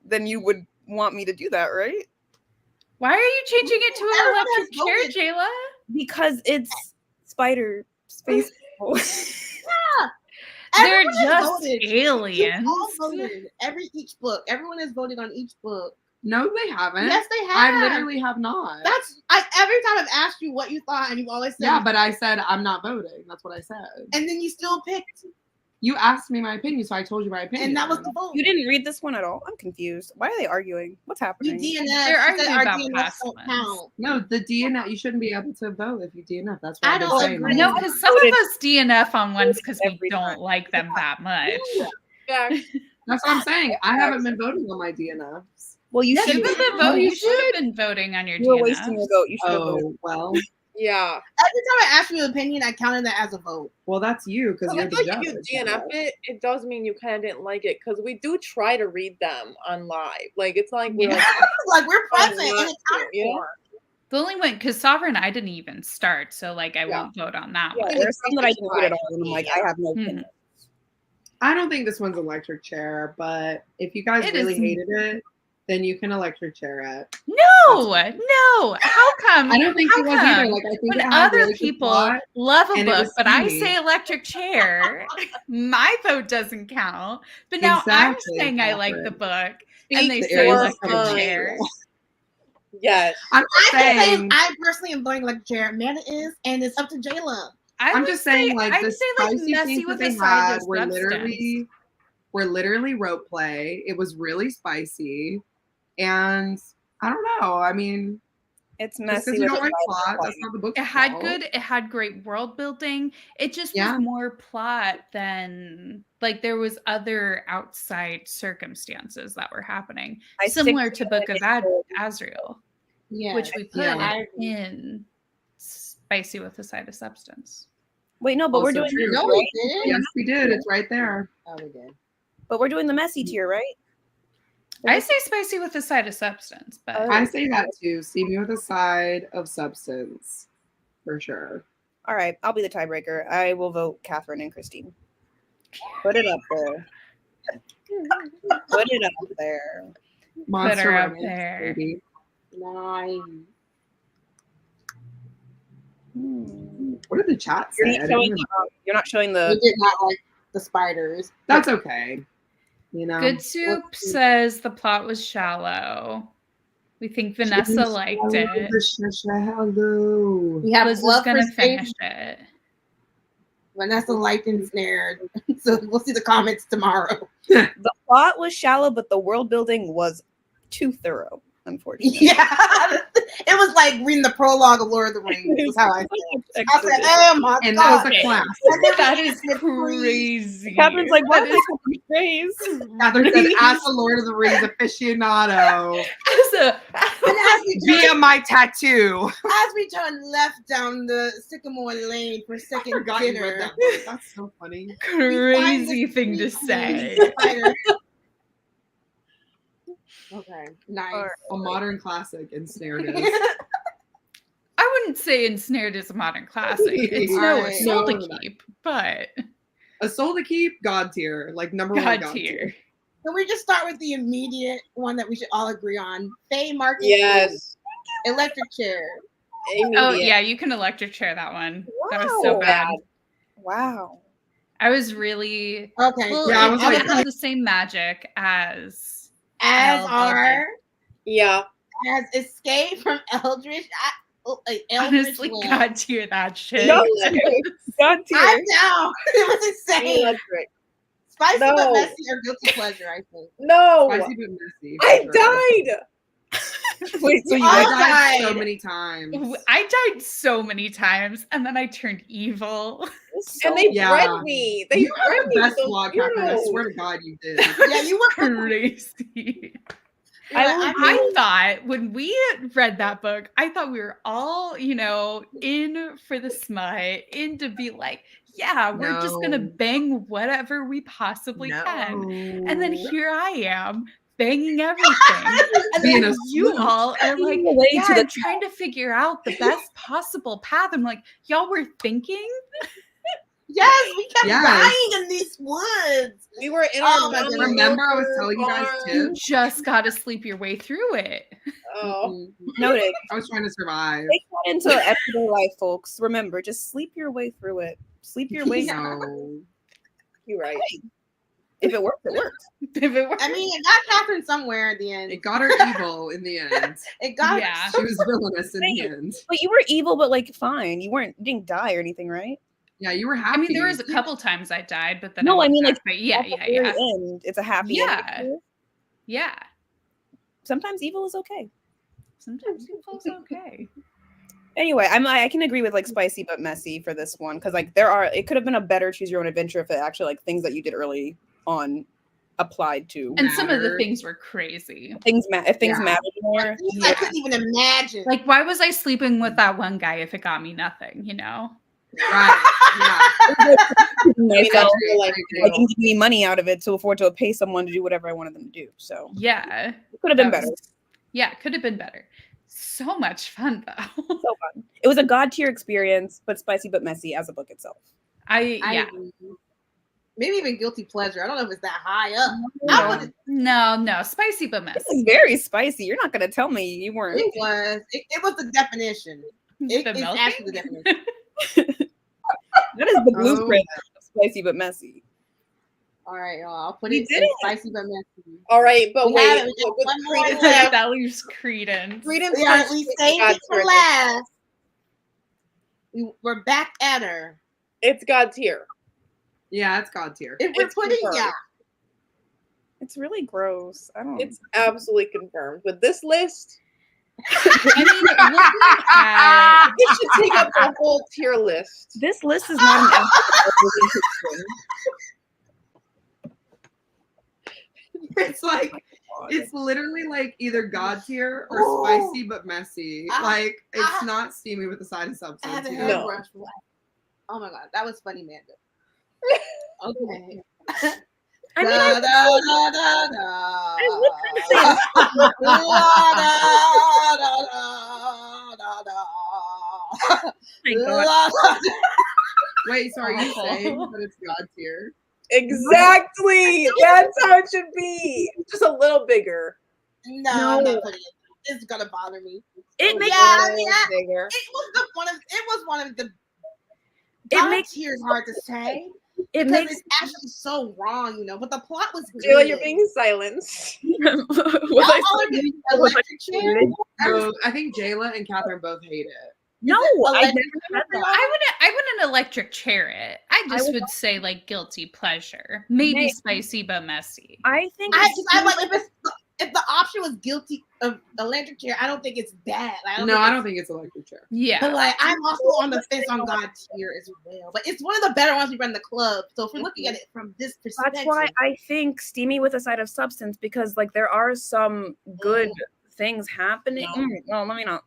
then you would want me to do that, right? Why are you changing it to an Everyone electric has voted. chair, Jayla? Because it's spider space. They're Everyone has just voted. aliens. You all voted. Each book. Everyone has voted on each book. No, they haven't. Yes, they have. I literally have not. Every time I've asked you what you thought, and you've always said, Yeah, but I said I'm not voting. That's what I said. and then you still picked, You asked me my opinion, so I told you my opinion. and that was the vote. You didn't read this one at all? I'm confused. Why are they arguing? What's You happening? DNF. They're You said arguing our about DNFs past don't ones. count. No, the DNF. You shouldn't be able to vote if you DNF. That's what I I've been don't saying. agree. No, because some of Voted- us DNF on ones because we every don't time. like them that much. Yeah. That's what I'm saying. I haven't been voting on my DNFs. Well, you You should. should have been you should have been voting on your You were DNF. wasting your vote. You should have voted. Oh well. Yeah. Every time I asked you an opinion, I counted that as a vote. Well, that's you because So you're I the feel judge. like if you DNF it, it does mean you kind of didn't like it because we do try to read them on live. Like it's like we're like, Like we're present not and it's time to, you know? for. The only one because Sovereign I didn't even start, so like I Yeah. won't vote on that Yeah, one. there's some that I didn't read at all, and I'm like, I have no Hmm. opinion. I don't think this one's electric chair, but if you guys It really is- hated it, then you can electric chair it. No, no. How come? I don't think how it was either. come Like I think when it had other really good people plot, love a and it book, was but I steamy. say electric chair, my vote doesn't count. But now I'm Exactly, saying I like the Catherine. book, and they The say areas electric of chair. yes. I'm just I can say saying. I personally am voting like Jared Amanda is, and it's up to Jayla. I'm just saying, like I'd the say like spicy messy scenes with that a they side had of were substance. literally rope play. It was really spicy, and I don't know. I mean, It's just messy. because you with don't like the plot, plot. that's not the book's It had fault. good. It had great world building. It just Yeah. was more plot than like there was other outside circumstances that were happening, I stick similar to to Book of it. Azrael, Yeah. which we put Yeah. in Spicy with a Side of Substance. Wait, no, but we're Also doing. true. No, we didn't. Yes, we did. It's right there. Oh, we did. But we're doing the messy tier, right? I say Spicy with a Side of Substance, but Oh. I say that too. See me with a side of substance, for sure. All right, I'll be the tiebreaker. I will vote Catherine and Christine. Put it up there. Put it up there. Monster her up romance, there. baby. Nine. What did the chat say? You're not showing We the. did not like the spiders. That's okay. You know. Good Soup says the plot was shallow. We think Vanessa liked it. We have Liz is love for gonna space. finish it. Vanessa liked Ensnared. So we'll see the comments tomorrow. The plot was shallow, but the world building was too thorough, unfortunately. Yeah. It was like reading the prologue of Lord of the Rings. That's how I feel. I said, oh my And God. that was a class. And then That we is get crazy. Catherine's like, what That is this phrase? Catherine said, "As a Lord of the Rings aficionado, via my tattoo." As we turn left down the Sycamore Lane for second Forgot you read dinner. that book. That's so funny. Crazy thing to say. Okay, nice. Or- A modern classic ensnared is. I wouldn't say Ensnared is a modern classic. It's no Right. soul to No. keep, but A Soul to Keep, God tier, like number one God God tier. tier. Can we just start with the immediate one that we should all agree on? Faye Marcus. Yes. Electric Chair. Immediate. Oh yeah, you can electric chair that one. That was so Wow. bad. Wow. I was really Okay. well. Yeah, I it was didn't like- have the same magic as as Mel our Yeah. as Escape from Eldritch. Eldritch honestly Land. God tier that shit. No. Electric. God tier. I'm down. It was insane. Electric. Spicy but No. messy or guilty pleasure, I think. No. Spicy but messy. for I sure. died. Wait, so you I I died so died. many times. I died so many times, and then I turned evil. And they Yeah. bred me. They You bred had me the with best those vlog, Catherine. I weirdos. swear to God, you did. Yeah, you were Crazy. I thought when we read that book, I thought we were all, in for the smut, in to be like, yeah, we're just gonna No. bang whatever we possibly can. And then No. here I am banging everything. And Being then a you sleuth. all are like, Way yeah, to the I'm trying to figure out the best possible path. I'm like, y'all were thinking? Yes, we kept Yes. dying in these woods. We were in Oh our my mommy goodness. Remember I was milker telling you guys farm. too? You just gotta sleep your way through it. Oh. Noted. I was trying to survive. Take that into everyday life, folks. Remember, just sleep your way through it. Sleep your way through it. No. You're right. If it works, it works. If it works. I mean, it got Catherine somewhere at the end. It got her evil in the end. It got Yeah. She was villainous in the end. But you were evil, but like fine. You didn't die or anything, right? Yeah, you were I happy. mean, there was a couple times I died, but then No, I went mean, back. like, But yeah, At the yeah, very yeah, end, it's a happy Yeah. ending. yeah. Sometimes evil is okay. Sometimes people's okay. Anyway, I can agree with like spicy but messy for this one because like it could have been a better choose your own adventure if it actually like things that you did early on applied to And some of the Matter. things were crazy. if things Yeah. mattered more. things I couldn't even imagine. Like, why was I sleeping with that one guy if it got me nothing? Right. Yeah. Nice that's out. real life They didn't give me money out of it to afford to pay someone to do whatever I wanted them to do. So Yeah. it could have been That better. was- Yeah, could have been better. So much fun though. So fun. It was a god tier experience, but spicy but messy as a book itself. I yeah. agree. Maybe even guilty pleasure. I don't know if it's that high up. I would. No, spicy but This messy. is very spicy. You're not gonna tell me you weren't. It was. It was the definition. It The is milking? actually the definition. That is the Oh. blueprint of spicy but messy. All right, y'all. I'll put We it did in it. spicy but messy. All right, but We wait. have it. We got with one more Credence left. That leaves Credence. Credence We has saved God it for tier. last. We're back at her. It's God tier. Yeah, it's God tier. If we're It's putting confirmed. yeah. It's really gross. I don't. It's absolutely confirmed. With this list, I mean, looking at it should take up the whole tier list. This list is not an It's like it's literally like either God tier or spicy but messy. Like it's not steamy with a side of I substance. had a You hair know? No. brush. Oh my god, that was funny, man. Okay. I mean, Da, da, da, da, da. I would kind of say Da, da, da, da, da, da. my God. Da, da. Wait, so are you Awful. saying that it's God tier? Exactly. That's how it should be. Just a little bigger. No, I'm not putting it. is gonna bother me. It makes Bigger. It was one of the It God makes- tier is hard to say it because makes it's actually so wrong, you know. But the plot was good. Jill, you're being silenced. was Y'all I all are the electric chair. So I think Jayla and Catherine both hate it. no, I electric never said chair? that. I wouldn't electric chair it. I just would- would say like guilty pleasure. Maybe May- spicy but messy. I think I like if the option was guilty of electric chair, I don't think it's bad. I don't think it's electric chair. Yeah. But like I'm also on the fence on God tier as well. But it's one of the better ones we run the club. So if we're looking at it from this perspective, that's why I think steamy with a side of substance, because like there are some good things happening. No. Well, let me not.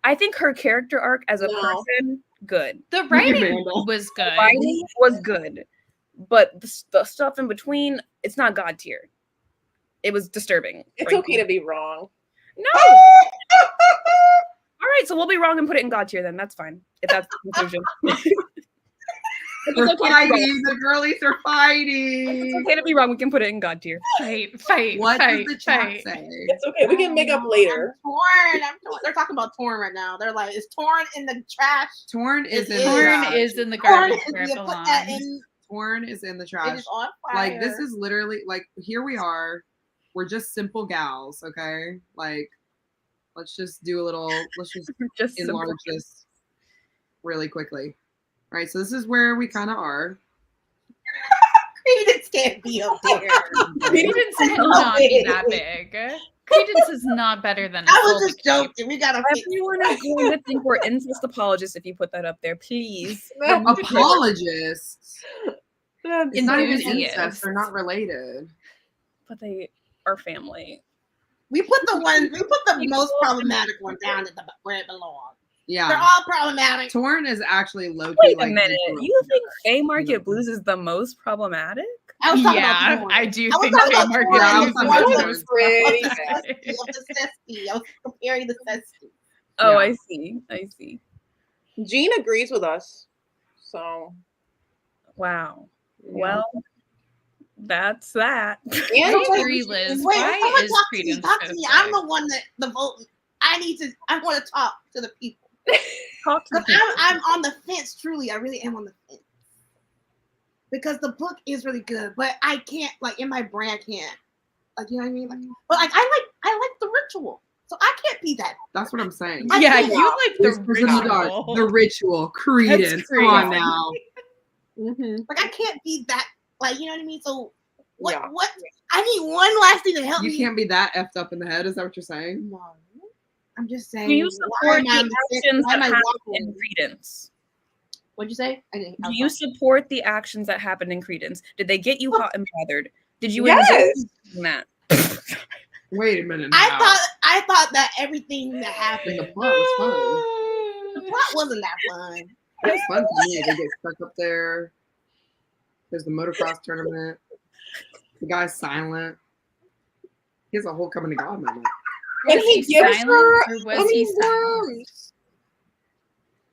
I think her character arc as a No. person, good. The writing Amanda. was good. Writing was good, but the stuff in between, it's not God tier. It was disturbing. It's frankly. okay to be wrong. No. All right, so we'll be wrong and put it in God tier then. That's fine. If that's the conclusion. We're okay to be wrong. fighting. The girlies are It's fighting. okay to be wrong. We can put it in God tier. Fight. What fight, does the chat fight. say? It's okay. We can make up later. I'm torn. They're talking about torn right now. They're like, is torn in the trash? Torn is in the Torn trash. is in the Torn garbage is where it you put that belongs. in. Torn is in the It trash. is on fire. Like this is literally like here we are. We're just simple gals, okay? Like let's just Just enlarge this really quickly. All right, so this is where we kind of are. Credence can't be up there. Credence cannot be that big. Credence is not better than. I was Soul just to Keep. joking. We gotta fix Everyone is going to think we're incest apologists if you put that up there, please. Apologists. It's not even Enthusiasts. incest. They're not related. But they are family. We put the most problematic one down at where it belongs. They're Yeah. all problematic. Torn is actually low key. Wait a like minute. the- You think Fae Market Blues is the most problematic? I was talking Yeah, about torn. I do I was think talking Fae about Market torn. I was Blues talking is about the torn. most Pretty problematic. Of the cesty. I was comparing the cesty. Oh, Yeah. I see. I see. Jean agrees with us. So Wow. yeah. Well, that's that. And I wait, agree, Liz. Wait, Why someone is talk to me. Credence Talk to so me. I'm sick? the one that the vote. I want to talk to the people. Talk to Because me. I'm on the fence, truly. I really am on the fence. Because the book is really good, but I can't, like, in my brain, I can't. Like, you know what I mean? Like, but like I like the ritual. So I can't be that. That's what I'm saying. I Yeah, think- you like the Whispers in the dark, ritual. the ritual, Credence. Come on crazy. now. Mhm. Like I can't be that. Like, you know what I mean? So what Yeah. what I need one last thing to help You me. can't be that effed up in the head. Is that what you're saying? No. I'm just saying. Do you why support am I on the fence? actions Why am that I happen walking? in Credence? What'd you say? I didn't. Do you support the actions that happened in Credence? Did they get you hot and bothered? Did you Yes. enjoy that? Wait a minute. I now. thought that everything that And happened, the plot was the plot wasn't that fun. fun. It was fun to me. They get stuck up there. There's the motocross tournament. The guy's silent. He has a whole coming to God moment. And Was he he gives silent her or was he silent? worms.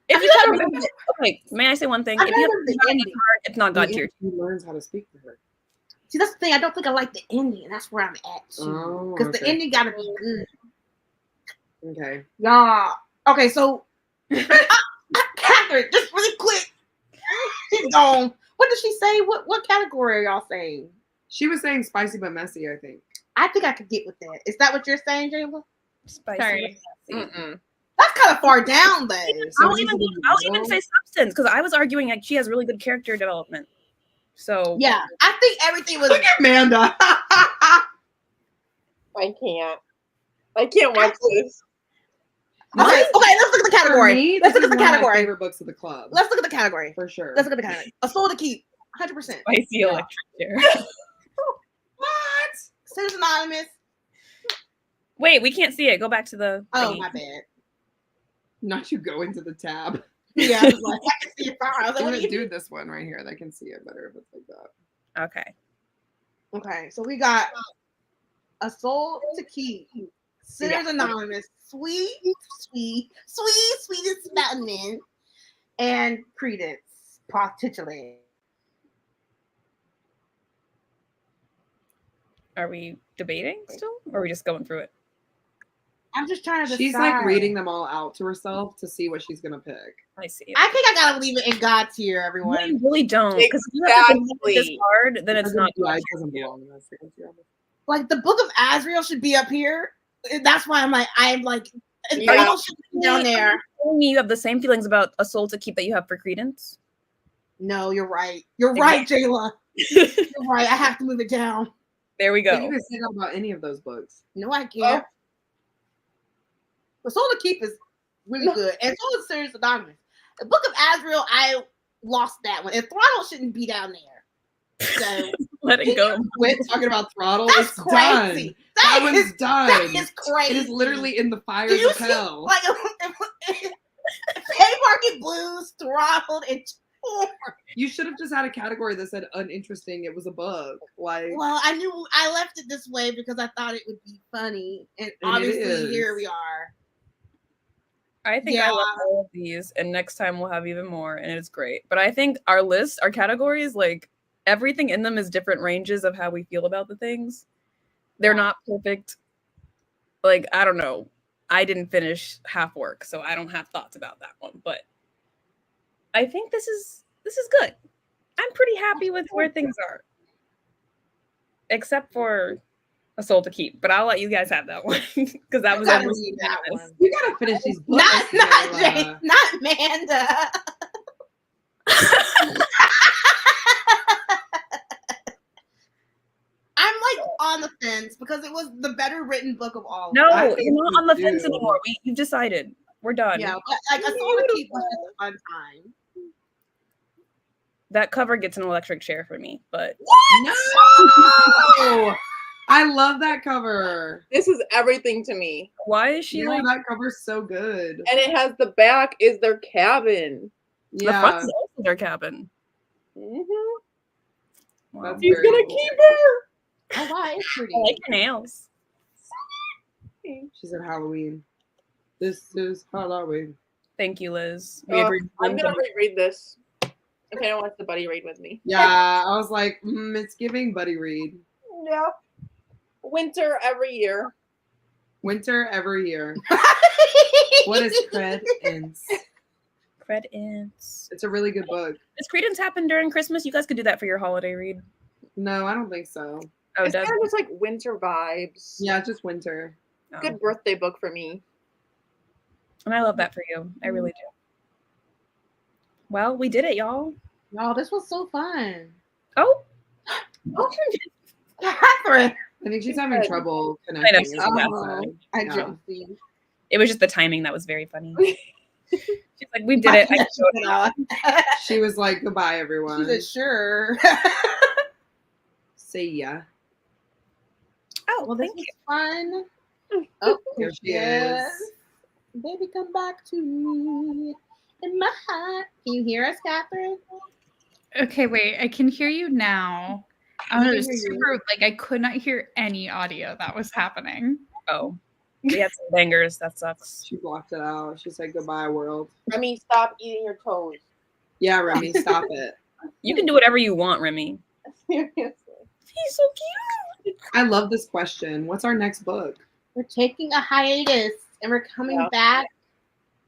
If I'm you just have trying to okay, may I say one thing? I'm If you have trying to a remember the shiny ending. card, it's not God tier. He learns how to speak to her. See, that's the thing. I don't think I like the ending. That's where I'm at too. Oh, Because the okay. ending gotta be good. Okay. Yeah. Okay, so Catherine, just really quick. She's gone. What did she say? What category are y'all saying? She was saying spicy but messy, I think. I think I could get with that. Is that what you're saying, Jayla? Spicy. Sorry. Mm-mm. That's kind of far down, though. I'll she's even, in the I'll even middle? say substance because I was arguing like she has really good character development. So Yeah, I think everything was. Look at Amanda. I can't watch this. Okay, let's look at the For category. me, Let's this look at is the one of my category. favorite books of the club. Let's look at the category. For sure. Let's look at the category. A soul to keep, 100%. spicy Yeah. electric chair. What? Sinners Anonymous. Wait, we can't see it. Go back to the. Oh, thingy. my bad. Not you go into the tab. Yeah, I was like, I can see it far. I was like, I'm what gonna do you do this one right here. They can see it better if it's like that. Okay. Okay, so we got A Soul to Keep, Sinners Anonymous, Sweetest Mountain, and Credence, particularly. Are we debating still, or are we just going through it? I'm just trying to She's decide. like reading them all out to herself to see what she's gonna pick. I see. I think I gotta leave it in God tier, No, everyone. you really don't. Because if you have to think this Exactly. hard, then it's not. Yeah, it doesn't belong in that second tier. Like the Book of Azrael should be up here. That's why I'm like, Yeah. Ariel should be down there. Telling me you have the same feelings about A Soul to Keep that you have for Credence. No, you're right. You're right, Jayla. You're right. I have to move it down. There we But you go. can say that about any of those books. No, I can't. The Soul to Keep is really good. And so is Serious Anonymous. The Book of Azrael, I lost that one. And Throttle shouldn't be down there. So Let it go. Quit talking about Throttle. that's It's crazy. done. That one's done. That is crazy. It is literally in the fires Do you of see, hell. like, Haymarket Blues, Throttled, and Torn. You should have just had a category that said uninteresting. It was a book. Like, Well, I knew I left it this way because I thought it would be funny, and And it obviously is. here we are. I think I love all of these, and next time we'll have even more, and it's great. But I think our list, our categories, like everything in them is different ranges of how we feel about the things. They're not perfect. Like, I don't know. I didn't finish half work, so I don't have thoughts about that one. But I think this is good. I'm pretty happy with where things are. Except for A Soul to Keep. But I'll let you guys have that one. Because that was Gotta almost read that one. you gotta finish these books. Not Jayla. Jay, not Amanda. I'm like on the fence because it was the better written book of all. No, I you're think not we on the fence do. anymore. You've decided. We're done. Yeah, but like A Soul to Keep was just a fun time. That cover gets an electric chair for me, but No! I love that cover. This is everything to me. why is she Yeah, like that cover's so good. And it has the back is their cabin. the front Yeah, is also their cabin? Mm-hmm. Wow. That's He's very gonna cool. keep her. Oh wow, it's pretty. I like your nails. She said Halloween. This is Halloween. Thank you, Liz. We Oh, agreed. I'm gonna reread this. Okay, I want the buddy read with me. Yeah, I was like, it's giving Buddy Read. Yeah. Winter every year. Winter every year. What is Credence? Credence. It's a really good book. Does Credence happen during Christmas? You guys could do that for your holiday read. No, I don't think so. Oh, It's does kind of just like winter vibes. Yeah, it's just winter. Oh. Good birthday book for me. And I love that for you. I really do. Well, we did it, y'all. No, this was so fun. Oh, Catherine. I think she's having trouble I know, connecting. she's is what she Oh, said. I Yeah. just see. it was just the timing that was very funny. She's like, we did it. I showed it. She was like, goodbye, She everyone. said, sure. See ya. Oh, Well, this thank was you. fun. Oh, Here she yes. is. Baby, come back to me in my heart. Can you hear us, Catherine? Okay, wait. I can hear you now. I It can was hear you. super, like, I could not hear any audio that was happening. Oh, we had some bangers. That sucks. She blocked it out. She said, goodbye, world. Remy, stop eating your toes. Yeah, Remy, stop it. You can do whatever you want, Remy. Seriously. He's so cute. I love this question. What's our next book? We're taking a hiatus and we're coming Yeah. back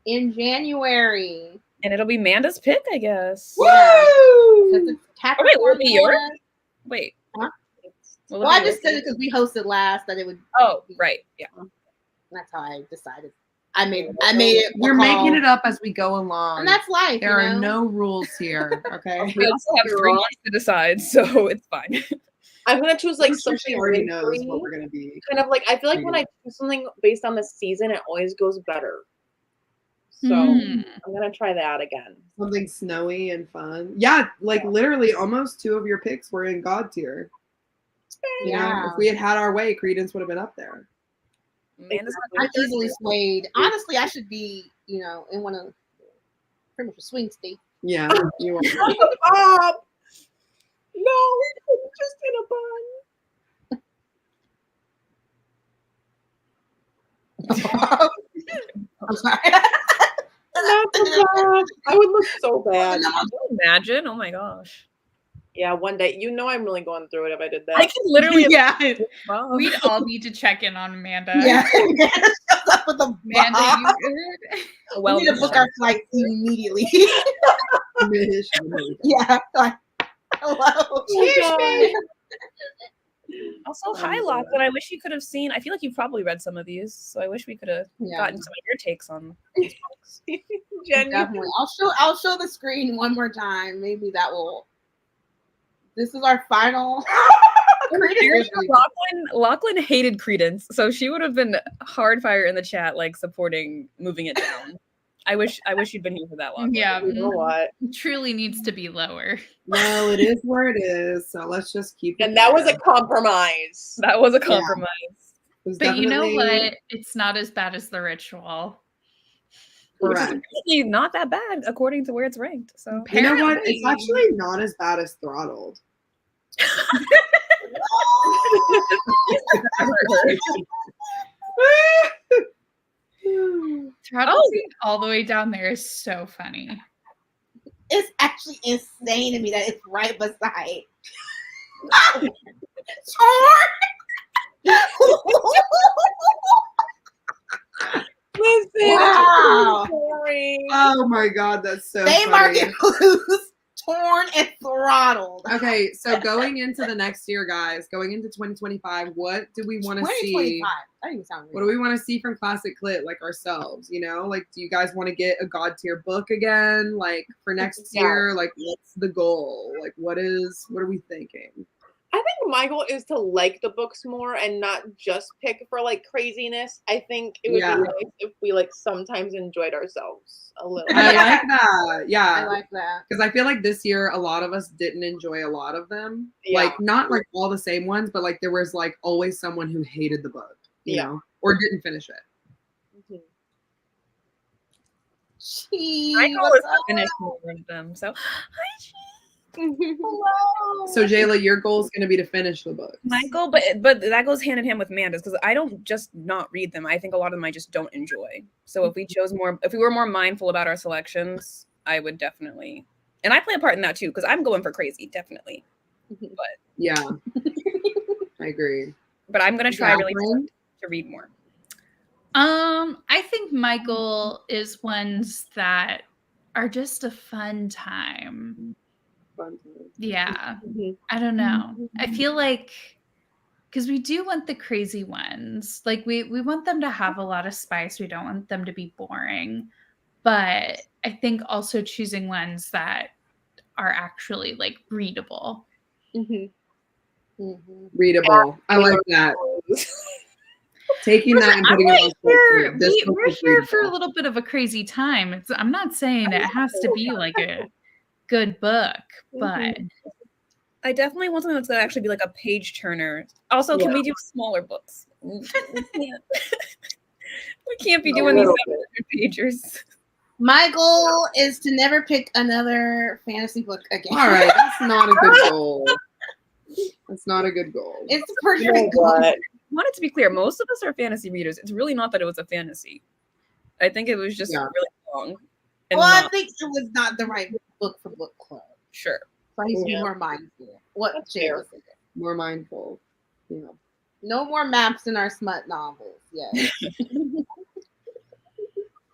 in January. And it'll be Manda's pick, I guess. Yeah. Woo! Because it's Oh, wait, will it be yours? Capricorn. Wait. Huh? Will it Well, I be just yours? said it because we hosted last that it would. Oh, right. Yeah. That's how I decided. I made it. We're making it up as we go along. and that's life. There you are know? no rules here, okay? We also have 3 months to decide, so it's fine. I'm gonna choose like I'm sure she something already wintry. knows what we're gonna be. Kind of like I feel like when I choose something based on the season, it always goes better. So Hmm. I'm gonna try that again. Something snowy and fun. Yeah, like literally almost 2 of your picks were in God tier. You know, Yeah. if we had our way, Credence would have been up there. Manda's not I'm easily swayed. Honestly, I should be, in one of pretty much a swing state. Yeah, you are. Bob! No, I'm just in a bun. I'm sorry. Not the Bob. I would look so bad. Can you imagine? Oh my gosh. Yeah, one day. You know I'm really going through it if I did that. I can literally. Yeah. Bob. We'd all need to check in on Amanda. Yeah. Amanda shows up with a Amanda, bomb. you good? We need to book our flight immediately. Yeah. Like, hello. Cheers, babe. Also, hi, Lachlan. I wish you could have seen. I feel like you've probably read some of these, so I wish we could have gotten some of your takes on these books. Definitely. I'll show the screen one more time. Maybe that will. This is our final. Lachlan hated Credence, so she would have been hard fire in the chat, like supporting moving it down. I wish you'd been here for that long. Yeah, You know what? it truly needs to be lower. No, it is where it is. So let's just keep it. And that was a there. compromise. That was a compromise. It was But you know definitely- what? It's not as bad as The Ritual. Which is Correct. apparently not that bad according to where it's ranked. So You know what? Apparently. It's actually not as bad as Throttled. Throttle's all the way down there is so funny. It's actually insane to me that it's right beside. Listen, Wow. I'm sorry. Oh my god, that's so They funny. market blues, torn and throttled. Okay, so going into the next year, guys, going into 2025, what do we want to see? 2025. That even sound What do we want to see from Classic Clit, like ourselves? You know, like, do you guys want to get a God tier book again, like for next Yeah. year? Like, what's the goal? Like, what are we thinking? I think my goal is to like the books more and not just pick for like craziness. I think it would Yeah. be nice if we like sometimes enjoyed ourselves a little. I bit. like that. Yeah. I like that. Because I feel like this year a lot of us didn't enjoy a lot of them. Yeah. Like not like all the same ones, but like there was like always someone who hated the book, you Yeah. know, or didn't finish it. Mhm. She. my goal is to finish more of them. So hi, Chi. Hello. So Jayla, your goal is going to be to finish the book. My goal, but that goes hand in hand with Amanda's because I don't just not read them. I think a lot of them I just don't enjoy. So if we were more mindful about our selections, I would definitely. And I play a part in that too because I'm going for crazy, definitely. Yeah, I agree. But I'm gonna try really Catherine? hard to read more. I think my goal is ones that are just a fun time. Fun. Yeah. Mhm. I don't know. I feel like because we do want the crazy ones. Like we want them to have a lot of spice. We don't want them to be boring. But I think also choosing ones that are actually like readable. Mhm. Mhm. Readable. I like that. Taking that and I'm putting it on here, social. This book we're is here for a readable. little bit of a crazy time. I'm not saying it has to be like a good book, but I definitely want something that's gonna actually be like a page turner. Also, can we do smaller books? We can't. We can't be A doing these little 700 pagers. My goal is to never pick another fantasy book again. All right, that's not a good goal. That's not a good goal. It's a You know perfect goal. what? I want it to be clear, most of us are fantasy readers. It's really not that it was a fantasy. I think it was just Yeah. really long. And Well, I not think it was not the right book for book club. sure. So I need to be Yeah. more mindful. What That's Jay fair. was saying. More mindful. Yeah. No more maps in our smut novels. Yeah,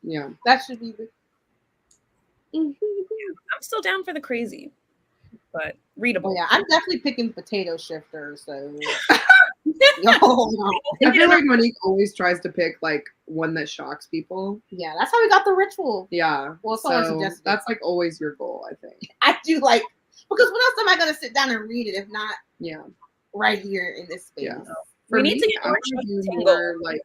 Yeah. that should be the. I'm still down for the crazy, but readable. Oh yeah, I'm definitely picking potato shifter. So. No. I feel like Monique always tries to pick like one that shocks people. Yeah, that's how we got the ritual. Yeah. Well, someone so suggested it. that's like always your goal, I think. I do like because when else am I gonna sit down and read it if not Yeah. right here in this space? Yeah. We For need me, to get I more want to do Tingle. more like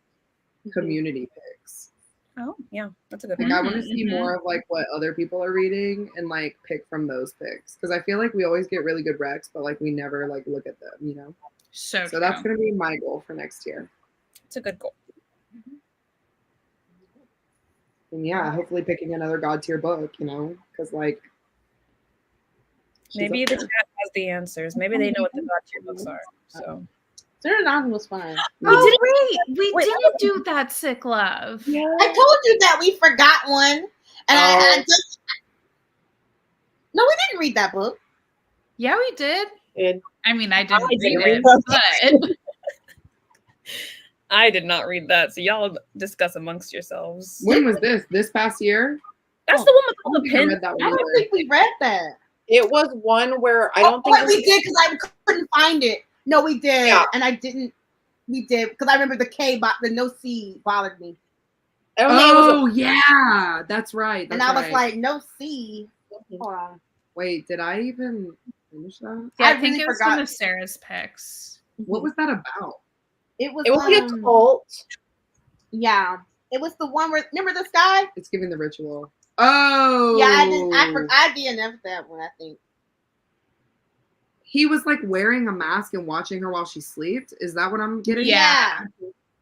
community picks. Oh, yeah, that's a good Like one. I want to see Mhm. more of like what other people are reading and like pick from those picks because I feel like we always get really good recs, but like we never like look at them, you know. so So that's true. gonna be my goal for next year. It's a good goal. And yeah, hopefully picking another God tier book, you know, because like she's Maybe up the there. chat has the answers. Maybe they know what the God tier books are. So Zero Nine was fun. Oh wait, we Wait, didn't do that, sick love. Yeah. I told you that we forgot one, and I Oh. just no, we didn't read that book. Yeah, we did. Did. I mean, I didn't read didn't it, read but I did not read that, so y'all discuss amongst yourselves. When was this? This past year? That's the one with I all don't the think I pins. read that I one don't either. think we read that. It was one where I don't think Wait, we did because I couldn't find it. No, we did, Yeah. and I didn't. We did because I remember the the no C bothered me, I don't think it was Oh yeah, that's right. and That's I was right. like, no C. Hold on. Wait, did I even finish that? yeah, I I think really it was forgot. one of Sarah's picks. What was that about? It was. it was the cult. Yeah, it was the one where remember this guy? It's giving the ritual. Oh Yeah, I didn't. I DNF'd that one. I think. He was like wearing a mask and watching her while she slept. Is that what I'm getting? Yeah.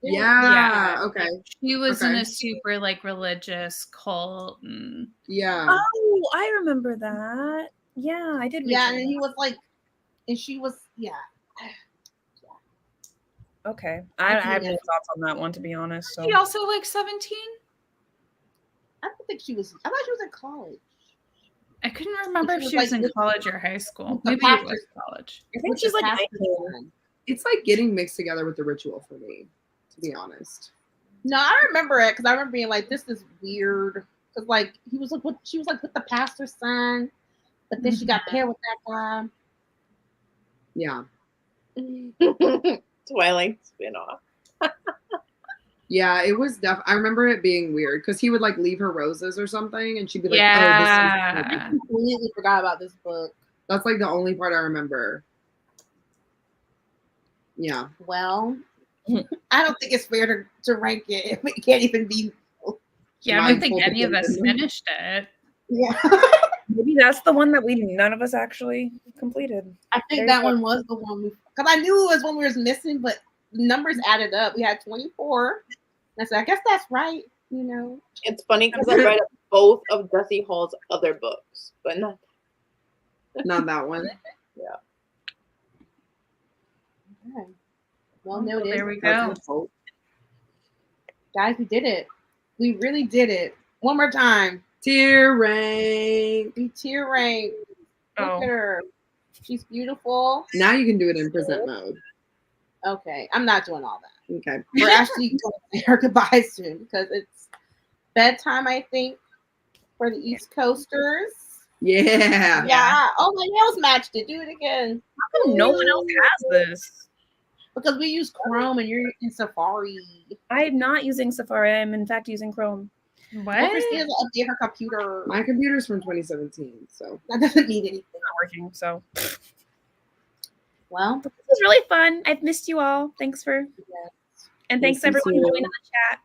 Yeah. Yeah. Okay. She was in Okay. a super like religious cult. And Yeah. Oh, I remember that. Yeah, I did. read Yeah, that. and he was like, and she was. Yeah. Okay, I have no thoughts on that one, to be honest. So she also like 17? I don't think she was. I thought she was in college. I couldn't remember She if was, she was like, in with- college or high school. the Maybe it pastor's- was college. I think With she's the like pastor's 19. son. It's like getting mixed together with the ritual for me, to be honest. No, I remember it because I remember being like, "This is weird." Because like he was like, she was like with the pastor's son, but then she got paired with that guy. Yeah. Twilight spinoff. Yeah, it was I remember it being weird because he would like leave her roses or something and she'd be like, Yeah. oh, this is I completely forgot about this book. that's like the only part I remember. Yeah. Well, I don't think it's fair to rank it if it can't even be. Yeah, I don't think Mindful any of us dependent. finished it. Yeah, Maybe that's the one that none of us actually completed. I think that one was the one because I knew it was one we was missing, but the numbers added up. We had 24. And I said, I guess that's right. You know, It's funny because I read both of Jesse Hall's other books, but not. Not that one. okay. Well Well, noted. there we That's go. my fault. Guys, we did it. We really did it. One more time. Tier rank. We tier rank. Look Oh. at her. She's beautiful. Now you can do it in present mode. Okay, I'm not doing all that. Okay. We're actually going to say our goodbyes soon because it's bedtime, I think, for the East Coasters. Yeah. Yeah. Oh, my nails matched it. Do it again. How come no one else has this? Because we use Chrome and you're in Safari. I am not using Safari. I am in fact using Chrome. Well, What? Christina will update her computer. My computer's from 2017, so That doesn't mean anything. Not working. So Well, this was really fun. I've missed you all. Thanks for and thanks Miss you everyone too. who joined in the chat.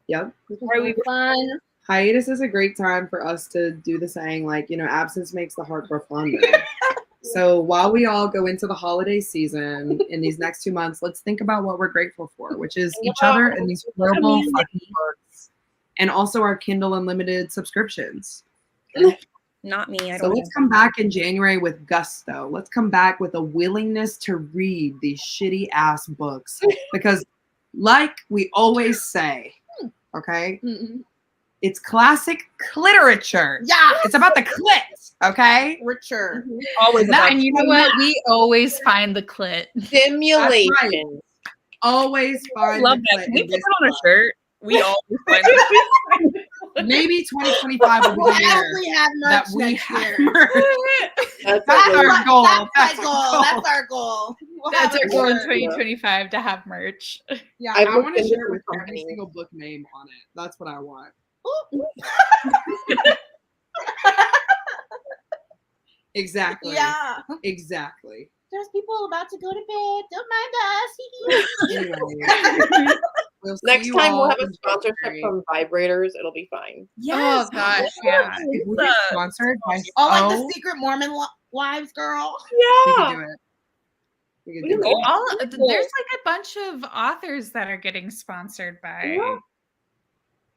yep. this was Are really we- fun. Hiatus is a great time for us to do the saying, like, you know, absence makes the heart grow fonder. So while we all go into the holiday season in these next 2 months, let's think about what we're grateful for, which is each other and these horrible Amazing. fucking books, and also our Kindle Unlimited subscriptions. Not me. I So don't. let's come back in January with gusto. Let's come back with a willingness to read these shitty ass books because, like we always say, okay, Mm-mm. it's classic cliterature. Yeah. It's about the clit, okay? Richer. Always That- And you know what? We always find the clit. Simulation. Always I find love the that. clit Can we in put this that on a book. shirt? We always find it. Maybe 2025 will We'll be the year actually have that merch we next have year. merch. That's That's a our goal. That's That's our our goal. goal. That's our goal. We'll That's have our a goal in shirt. 2025 to have merch. Yeah. I've I looked want a into shirt with some every companies. single book name on it. That's what I want. Ooh. Exactly. Yeah. Exactly. There's people about to go to bed. Don't mind us. Anyway, we'll see Next you time we'll all have a in sponsorship January. from vibrators. It'll be fine. Oh gosh, yeah. If we get sponsored by Oh, like the O, Secret Mormon Wives girl. we Yeah. can do it. We can We do can it. go All Cool. there's like a bunch of authors that are getting sponsored by Yeah.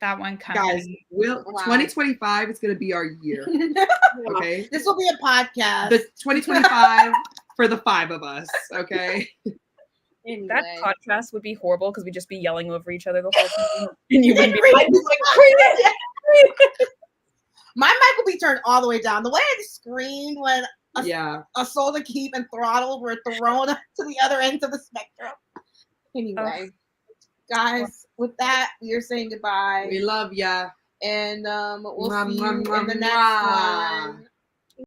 that one Guys, company. Wow. 2025 is going to be our year. Okay. This will be a podcast. The 2025 for the 5 of us. Okay. Anyway. That podcast would be horrible because we'd just be yelling over each other the whole time, and you wouldn't be. I'd be like, "Credence!" My mic will be turned all the way down. The way I screamed when A Soul to Keep and Throttled were thrown to the other end of the spectrum. Anyway, guys, with that, we are saying goodbye. We love ya. And we'll Mwah, see mwah, you mwah, in the next mwah. one.